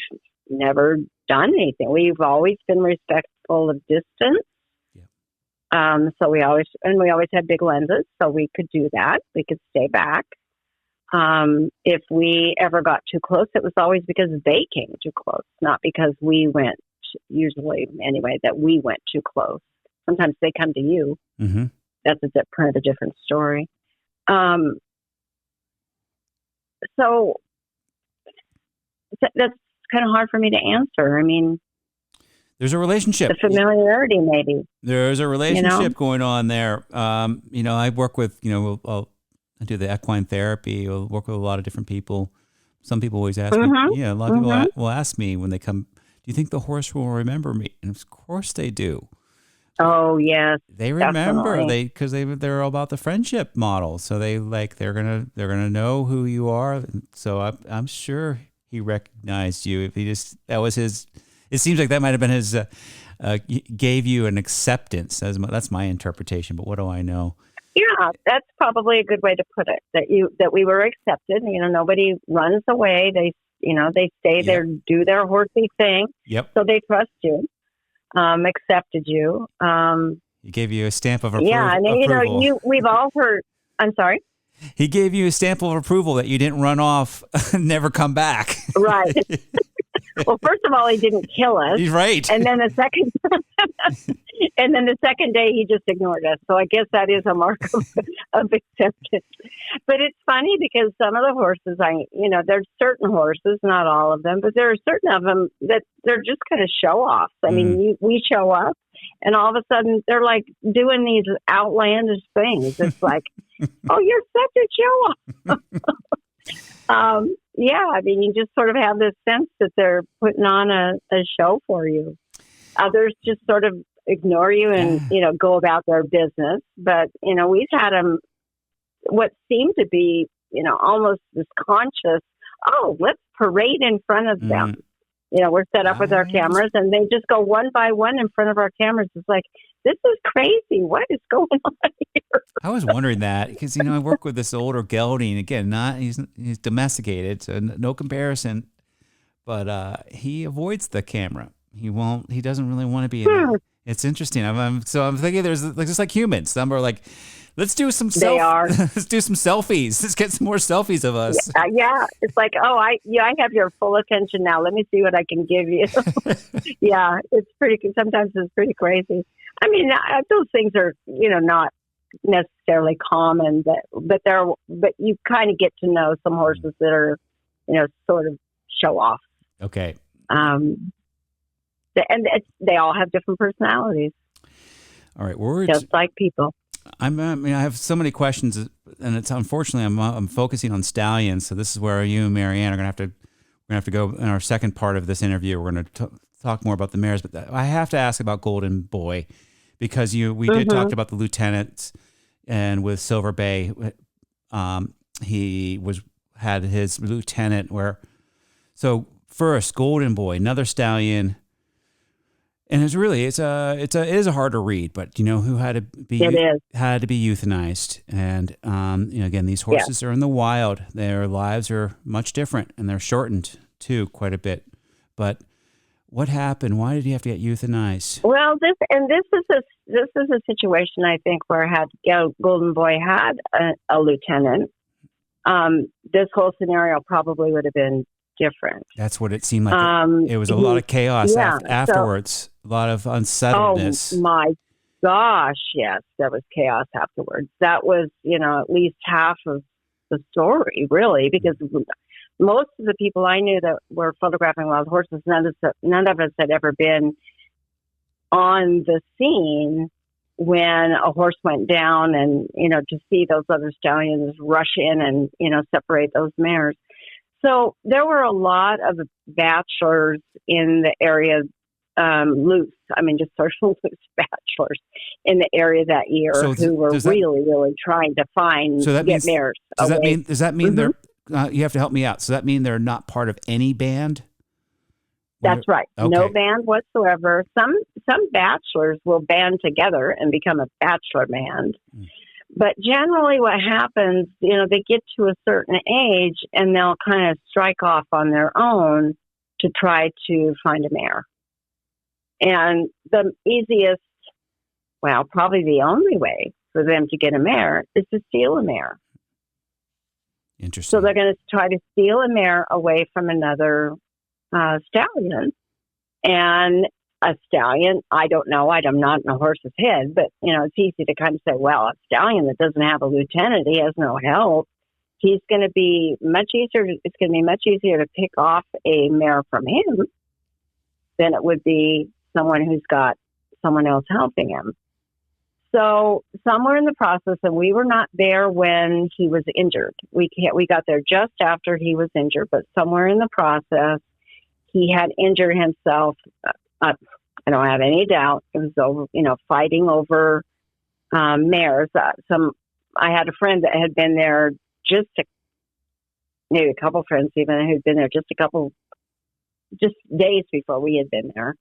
never done anything. We've always been respectful of distance. Yeah. So we always had big lenses, so we could do that. We could stay back. If we ever got too close, it was always because they came too close, not because we went, usually anyway, that we went too close. Sometimes they come to you. Mm-hmm. That's kind of a different story. So that's kind of hard for me to answer. I mean, there's a relationship. The familiarity, maybe. There's a relationship going on there. I work with, I do the equine therapy. I'll work with a lot of different people. Some people always ask mm-hmm. me, a lot of people will ask me when they come, do you think the horse will remember me? And of course they do. Oh yes, they remember. Because they're all about the friendship model. So they're gonna know who you are. So I'm sure he recognized you. If that was his. It seems like that might have been his. Gave you an acceptance. That's my interpretation. But what do I know? Yeah, that's probably a good way to put it. That we were accepted. Nobody runs away. They stay there, do their horsey thing. Yep. So they trust you. Accepted you. He gave you a stamp of approval. Yeah, and we've all heard. I'm sorry. He gave you a stamp of approval that you didn't run off, never come back. Right. Well, first of all, he didn't kill us. He's right. And then the second day, he just ignored us. So I guess that is a mark of acceptance. But it's funny because some of the horses, there's certain horses, not all of them, but there are certain of them that they're just kind of show-offs. I mean, we show up, and all of a sudden, they're like doing these outlandish things. It's like, oh, you're such a show-off. Yeah, I mean, you just sort of have this sense that they're putting on a show for you. Others just sort of ignore you and, go about their business. But, we've had them, what seemed to be, almost this conscious, let's parade in front of them. we're set up with our cameras, and they just go one by one in front of our cameras. It's like, this is crazy. What is going on here? I was wondering that because, I work with this older gelding. Again, he's domesticated, so no comparison. But he avoids the camera. He doesn't really want to be in it. It's interesting. I'm thinking there's just like humans. Some are like, let's do some let's do some selfies. Let's get some more selfies of us. Yeah. It's like, I have your full attention now. Let me see what I can give you. Yeah, sometimes it's pretty crazy. I mean, those things are, not necessarily common, but you kind of get to know some horses that are, sort of show off. Okay. And they all have different personalities. All right. Well, just like people. I have so many questions, and it's unfortunately I'm focusing on Stallions. So this is where you and Marianne are going to have to go in our second part of this interview. We're going to talk more about the mares, but I have to ask about Golden Boy because we did talk about the lieutenants, and with Silver Bay, he had his lieutenant where. So first, Golden Boy, another stallion. And it is a harder read, but who had to be euthanized, and again, these horses are in the wild. Their lives are much different, and they're shortened too quite a bit. But what happened? Why did he have to get euthanized? Well, this is a situation I think where Golden Boy had a lieutenant, this whole scenario probably would have been different. That's what it seemed like. It was a lot of chaos afterwards. A lot of unsettledness. Oh my gosh, yes, there was chaos afterwards. That was, at least half of the story, really, because most of the people I knew that were photographing wild horses, none of us had ever been on the scene when a horse went down, and to see those other stallions rush in and separate those mares. So there were a lot of bachelors in the area, just social loose bachelors in the area that year who were really trying to get mares. Does that mean they're? You have to help me out. So that mean they're not part of any band? That's right. Okay. No band whatsoever. Some bachelors will band together and become a bachelor band. But generally what happens, they get to a certain age and they'll kind of strike off on their own to try to find a mare. And the easiest, probably the only way for them to get a mare is to steal a mare. Interesting. So they're going to try to steal a mare away from another stallion. And a stallion, I don't know, I'm not in a horse's head, but, it's easy to kind of say, well, a stallion that doesn't have a lieutenant, he has no help. It's going to be much easier to pick off a mare from him than it would be someone who's got someone else helping him. So somewhere in the process, and we were not there when he was injured. We got there just after he was injured, but somewhere in the process, he had injured himself. I don't have any doubt. It was over, fighting over mares. I had a friend that had been there maybe a couple friends even who'd been there just days before we had been there,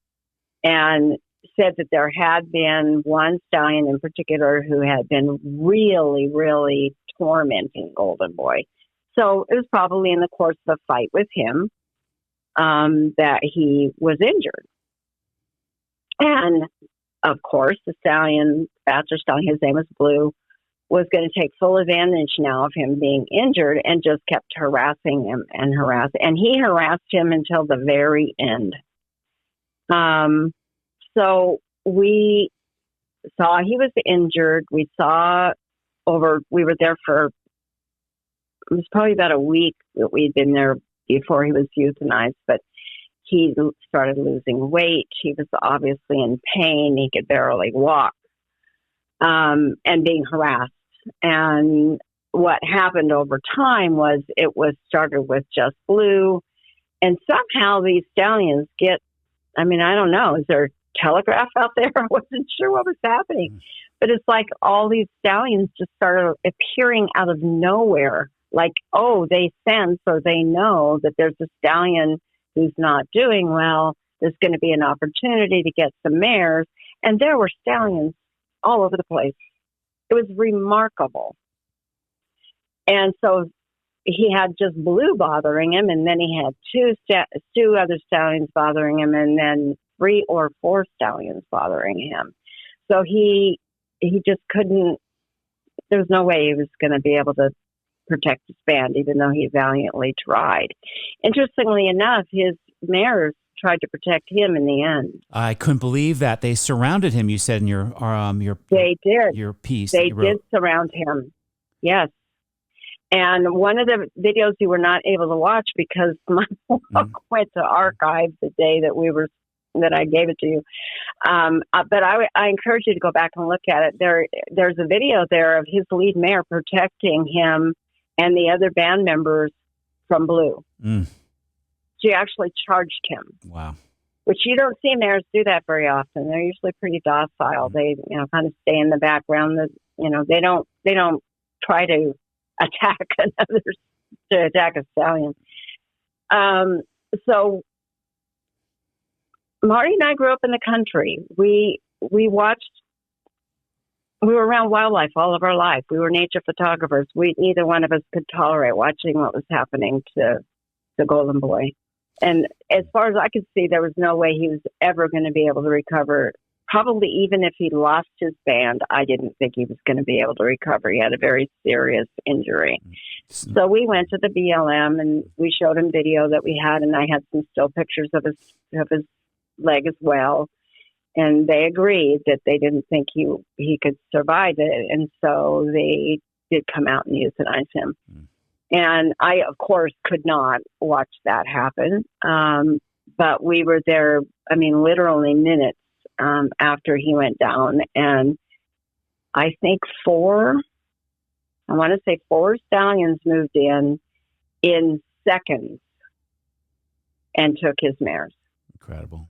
and said that there had been one stallion in particular who had been really, really tormenting Golden Boy. So it was probably in the course of a fight with him that he was injured. And of course, the bachelor stallion, his name was Blue, was going to take full advantage now of him being injured and just kept harassing him and he harassed him until the very end. So we saw he was injured. We were there for, it was probably about a week that we'd been there before he was euthanized, but he started losing weight. He was obviously in pain. He could barely walk, and being harassed. And what happened over time was it was started with just Blue. And somehow these stallions I don't know, is there a telegraph out there? I wasn't sure what was happening. But it's like all these stallions just started appearing out of nowhere. Like, they sense or they know that there's a stallion who's not doing well, there's going to be an opportunity to get some mares. And there were stallions all over the place. It was remarkable. And so he had just Blue bothering him, and then he had two other stallions bothering him, and then 3 or 4 stallions bothering him. So he just couldn't. There's no way he was going to be able to protect his band, even though he valiantly tried. Interestingly enough, his mares tried to protect him in the end. I couldn't believe that. They surrounded him, you said in your they did. Your piece. They did surround him. Yes. And one of the videos you were not able to watch because my book went to archive the day that I gave it to you. But I encourage you to go back and look at it. There's a video there of his lead mare protecting him and the other band members from Blue. She actually charged him. Wow. Which you don't see mares do that very often. They're usually pretty docile. They, kind of stay in the background. They don't try to attack a stallion. So Marty and I grew up in the country. We were around wildlife all of our life. We were nature photographers. Neither one of us could tolerate watching what was happening to the golden boy. And as far as I could see, there was no way he was ever going to be able to recover. Probably even if he lost his band, I didn't think he was going to be able to recover. He had a very serious injury. So we went to the BLM and we showed him video that we had, and I had some still pictures of his leg as well. And they agreed that they didn't think he could survive it. And so they did come out and euthanize him. And I, of course, could not watch that happen. But we were there, literally minutes after he went down. And I think 4 stallions moved in seconds and took his mares. Incredible.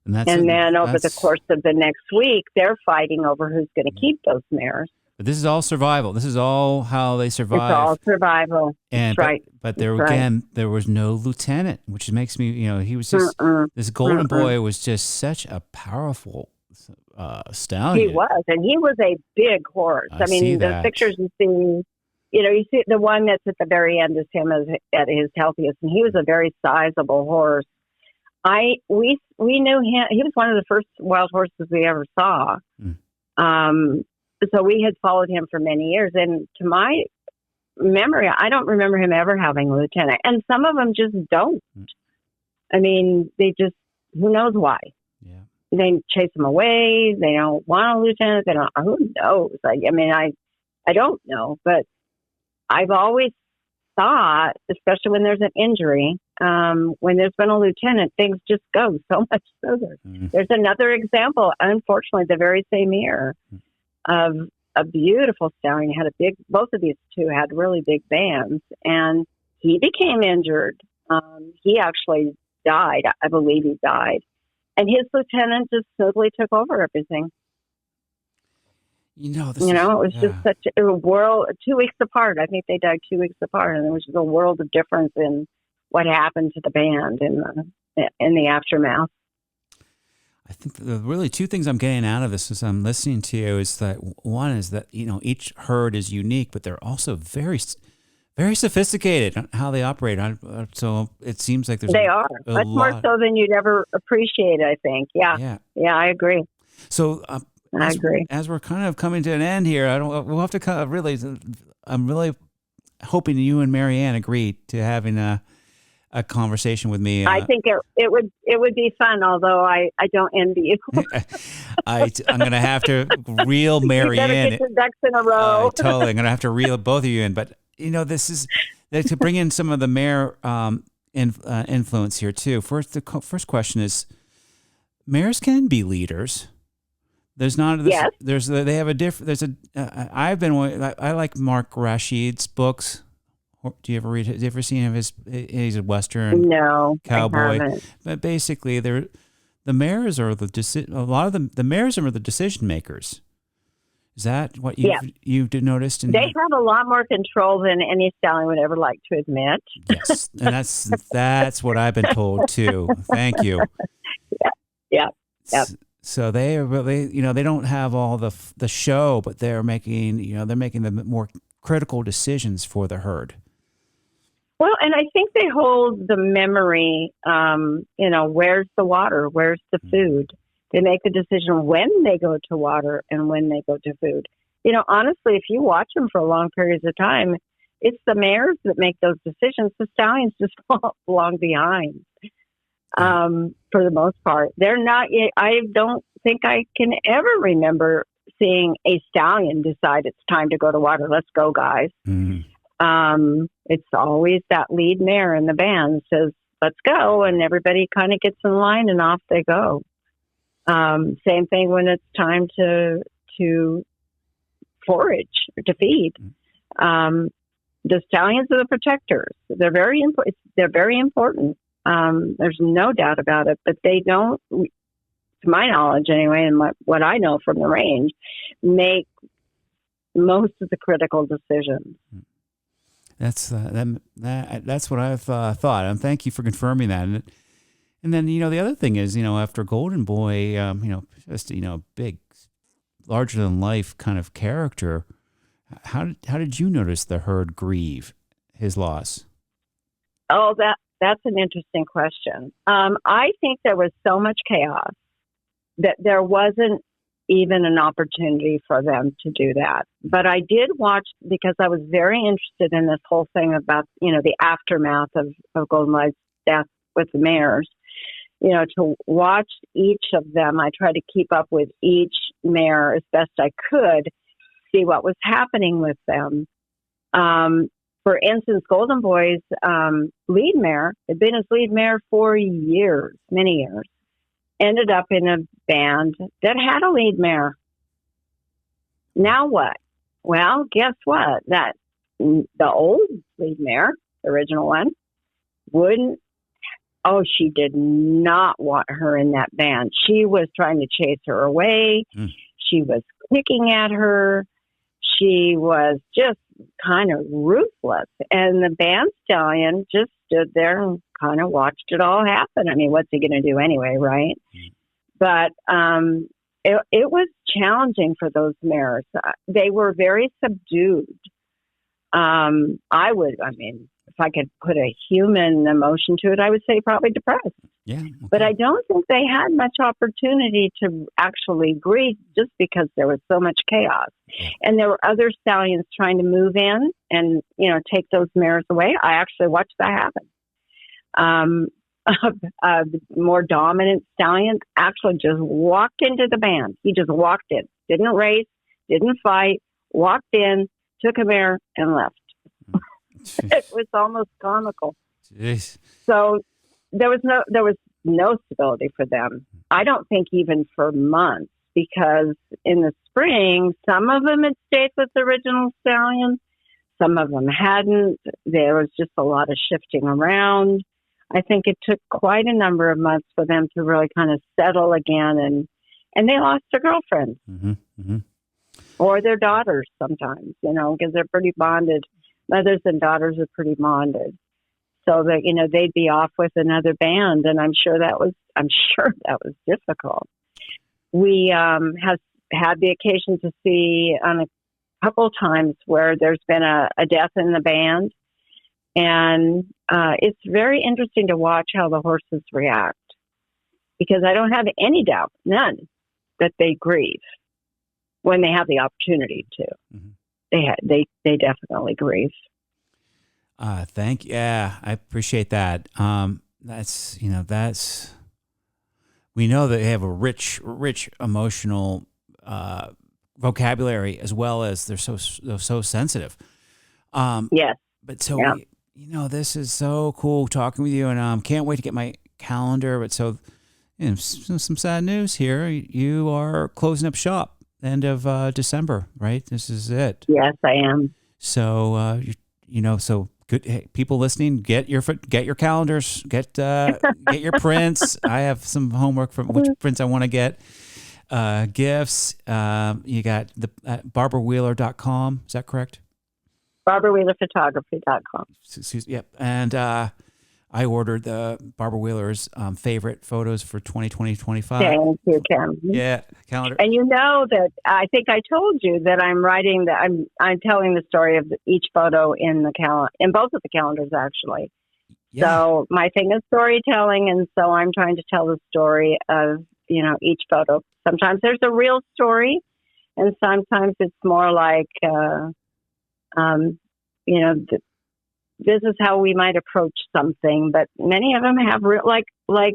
And then over the course of the next week, they're fighting over who's going to keep those mares. But this is all survival. This is all how they survive. It's all survival. And right. But there again, there was no lieutenant, which makes me, he was just this golden boy was just such a powerful stallion. He was, and he was a big horse. The pictures you see, you see the one that's at the very end is him at his healthiest, and he was a very sizable horse. We knew him. He was one of the first wild horses we ever saw. So we had followed him for many years, and to my memory, I don't remember him ever having a lieutenant. And some of them just don't. They just, who knows why? Yeah. They chase him away. They don't want a lieutenant. They don't. Who knows? I don't know, but I've always thought, especially when there's an injury, when there's been a lieutenant, things just go so much further. There's another example, unfortunately, the very same year, of a beautiful stallion. Both of these two had really big bands, and he became injured. He actually died. I believe he died. And his lieutenant just smoothly took over everything. It was just such a world, 2 weeks apart. I think they died 2 weeks apart, and there was just a world of difference in what happened to the band in the aftermath. I think the really 2 things I'm getting out of this as I'm listening to you is that one is that, each herd is unique, but they're also very, very sophisticated on how they operate. So it seems like they are much more so than you'd ever appreciate, I think. Yeah, I agree. So I agree. As we're kind of coming to an end here, we'll have to kind of really, I'm really hoping you and Marianne agree to having a conversation with me. I think it would be fun, although I don't envy you. I'm going to have to reel Marianne. You better get your ducks in a row. Totally. I'm going to have to reel both of you in. But, this is to bring in some of the mare influence here, too. The first question is, mares can be leaders. There's not. Yes. They have a different. I like Mark Rashid's books. Do you ever read? Have you ever seen his? He's a Western cowboy. I haven't. But basically, the mares are the mares are the decision makers. Is that what Yeah. you've noticed? They have a lot more control than any stallion would ever like to admit. Yes, and that's what I've been told too. Thank you. Yeah. So they are really, they don't have all the show, but they're making the more critical decisions for the herd. Well, and I think they hold the memory, where's the water? Where's the food? They make the decision when they go to water and when they go to food. Honestly, if you watch them for long periods of time, it's the mares that make those decisions. The stallions just fall along behind. For the most part, they're not. I don't think I can ever remember seeing a stallion decide it's time to go to water. Let's go, guys. Mm-hmm. It's always that lead mare in the band says, let's go. And everybody kind of gets in line and off they go. Same thing when it's time to forage or to feed. The stallions are the protectors. They're very important. They're very important. There's no doubt about it, but they don't, to my knowledge anyway, and what I know from the range, make most of the critical decisions. That's what I've thought. And thank you for confirming that. And then, the other thing is, after Golden Boy, just, big, larger than life kind of character, how did you notice the herd grieve his loss? Oh, that's an interesting question. I think there was so much chaos that there wasn't even an opportunity for them to do that. But I did watch, because I was very interested in this whole thing about, the aftermath of Golden Boy's death with the mares. To watch each of them, I tried to keep up with each mare as best I could, see what was happening with them. For instance, Golden Boy's lead mare had been his lead mare for years, many years, ended up in a band that had a lead mare. Now what? Well, guess what? That the old lead mare, the original one, she did not want her in that band. She was trying to chase her away. She was kicking at her. She was just kind of ruthless. And the band stallion just stood there and kind of watched it all happen. I mean, what's he going to do anyway, right? But it was challenging for those mares. They were very subdued. If I could put a human emotion to it, I would say probably depressed. Yeah. Okay. But I don't think they had much opportunity to actually grieve just because there was so much chaos. Yeah. And there were other stallions trying to move in and, take those mares away. I actually watched that happen. The more dominant stallion actually just walked into the band. He just walked in, didn't race, didn't fight, walked in, took a mare and left. It was almost comical. Jeez. So there was no stability for them. I don't think even for months, because in the spring, some of them had stayed with the original stallion, some of them hadn't. There was just a lot of shifting around. I think it took quite a number of months for them to really kind of settle again, and they lost their girlfriends or their daughters sometimes, because they're pretty bonded. Mothers and daughters are pretty bonded, so that they'd be off with another band, and I'm sure that was difficult. We have had the occasion to see on a couple times where there's been a death in the band, and it's very interesting to watch how the horses react, because I don't have any doubt, none, that they grieve when they have the opportunity to. Mm-hmm. They definitely grieve. Thank you. Yeah, I appreciate that. That's we know that they have a rich emotional vocabulary, as well as they're so sensitive. Yes. But this is so cool talking with you, and can't wait to get my calendar. But some sad news here. You are closing up shop end of December, right? This is it. Yes, I am. So so good. Hey, people listening, get your calendars, get your prints. I have some homework from which prints I want to get. gifts. You got the barbarawheeler.com. Is that correct? BarbaraWheelerPhotography.com. Yep. And I ordered the Barbara Wheeler's favorite photos for 2020-25. Thank you, Kim. Yeah, calendar. And you know that I think I told you that I'm telling the story of each photo in the in both of the calendars actually. Yeah. So my thing is storytelling, and so I'm trying to tell the story of each photo. Sometimes there's a real story, and sometimes it's more like this is how we might approach something. But many of them have like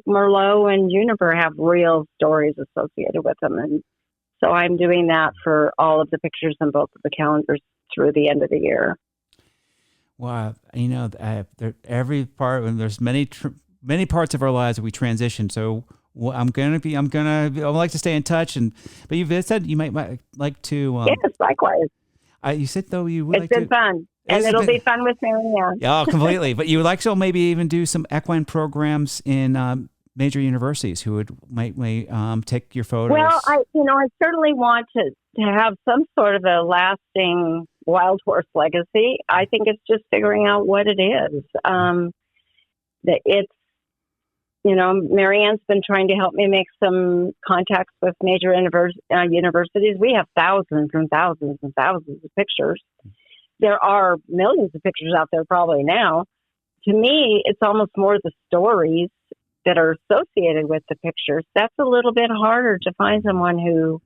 Merlot and Juniper have real stories associated with them, and so I'm doing that for all of the pictures in both of the calendars through the end of the year. Well, every part, and there's many parts of our lives that we transition. So I would like to stay in touch. But you've said you might like to. Yes, likewise. You said though you would. It's been fun, and it'll be fun with Marianne. Yeah, completely. But you would like to maybe even do some equine programs in major universities who might take your photos. Well, I certainly want to have some sort of a lasting wild horse legacy. I think it's just figuring out what it is. Marianne's been trying to help me make some contacts with major universities. We have thousands and thousands and thousands of pictures. There are millions of pictures out there probably now. To me, it's almost more the stories that are associated with the pictures. That's a little bit harder to find someone who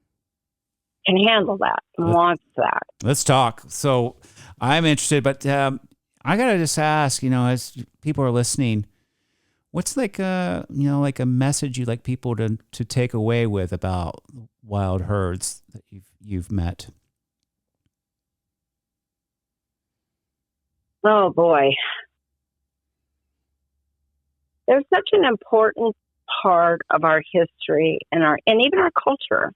can handle that and wants that. Let's talk. So I'm interested, but I got to just ask, as people are listening, what's like a message you'd like people to take away with about wild herds that you've met? Oh boy. There's such an important part of our history and even our culture.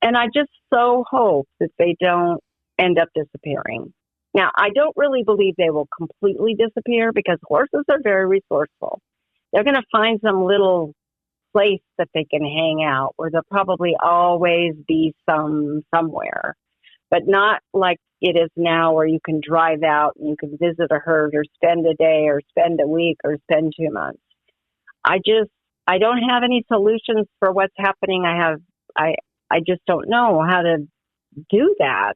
And I just so hope that they don't end up disappearing. Now, I don't really believe they will completely disappear because horses are very resourceful. They're going to find some little place that they can hang out where there'll probably always be somewhere, but not like it is now where you can drive out and you can visit a herd or spend a day or spend a week or spend 2 months. I don't have any solutions for what's happening. I just don't know how to do that.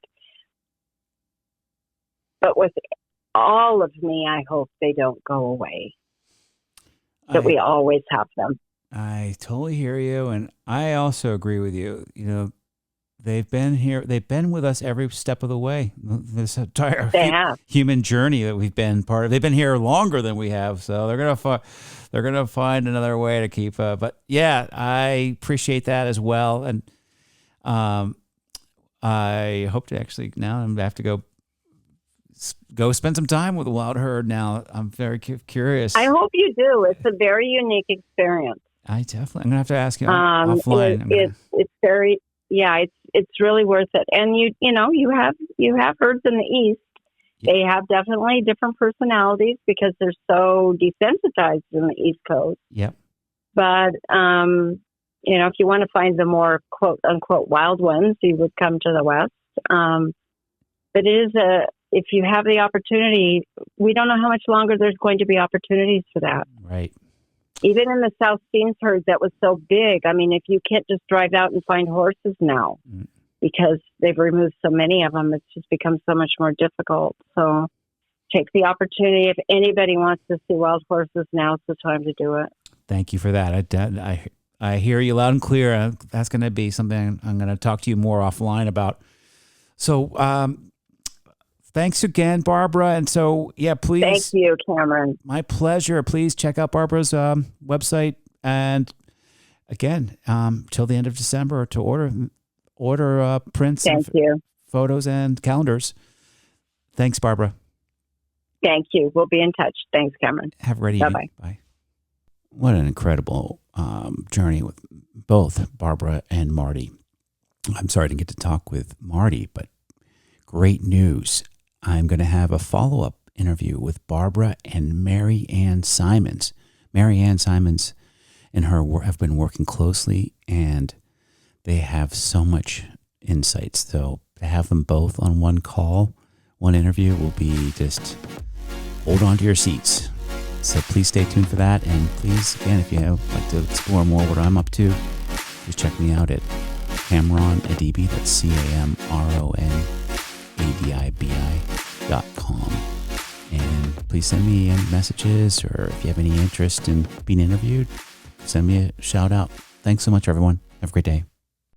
But with all of me, I hope they don't go away. That we always have them. I totally hear you. And I also agree with you. They've been here. They've been with us every step of the way. This entire human journey that we've been part of. They've been here longer than we have. So they're gonna find another way to keep. But yeah, I appreciate that as well. And I hope to actually now I have to go spend some time with the wild herd now. I'm very curious. I hope you do. It's a very unique experience. I'm going to have to ask you offline. It's very, it's really worth it. And you have herds in the East. Yeah. They have definitely different personalities because they're so desensitized in the East Coast. Yep. But, if you want to find the more quote unquote wild ones, you would come to the West. But if you have the opportunity, we don't know how much longer there's going to be opportunities for that. Right. Even in the South Scenes herd that was so big. I mean, if you can't just drive out and find horses now because they've removed so many of them, it's just become so much more difficult. So take the opportunity. If anybody wants to see wild horses, now's the time to do it. Thank you for that. I hear you loud and clear. That's going to be something I'm going to talk to you more offline about. So, thanks again, Barbara. And so, yeah, please. Thank you, Cameron. My pleasure. Please check out Barbara's website. And again, till the end of December to order prints, photos, and calendars. Thanks, Barbara. Thank you. We'll be in touch. Thanks, Cameron. Have a great evening. Bye-bye. Bye. What an incredible journey with both Barbara and Marty. I'm sorry to get to talk with Marty, but great news. I'm going to have a follow-up interview with Barbara and Mary Ann Simons. Mary Ann Simons and her have been working closely, and They have so much insights. So to have them both on one call, one interview will be just hold on to your seats. So please stay tuned for that. And please, again, if you would like to explore more what I'm up to, just check me out at Cameron Adibi. That's CamronAdibi.com. And please send me any messages, or if you have any interest in being interviewed, send me a shout out. Thanks so much, everyone. Have a great day.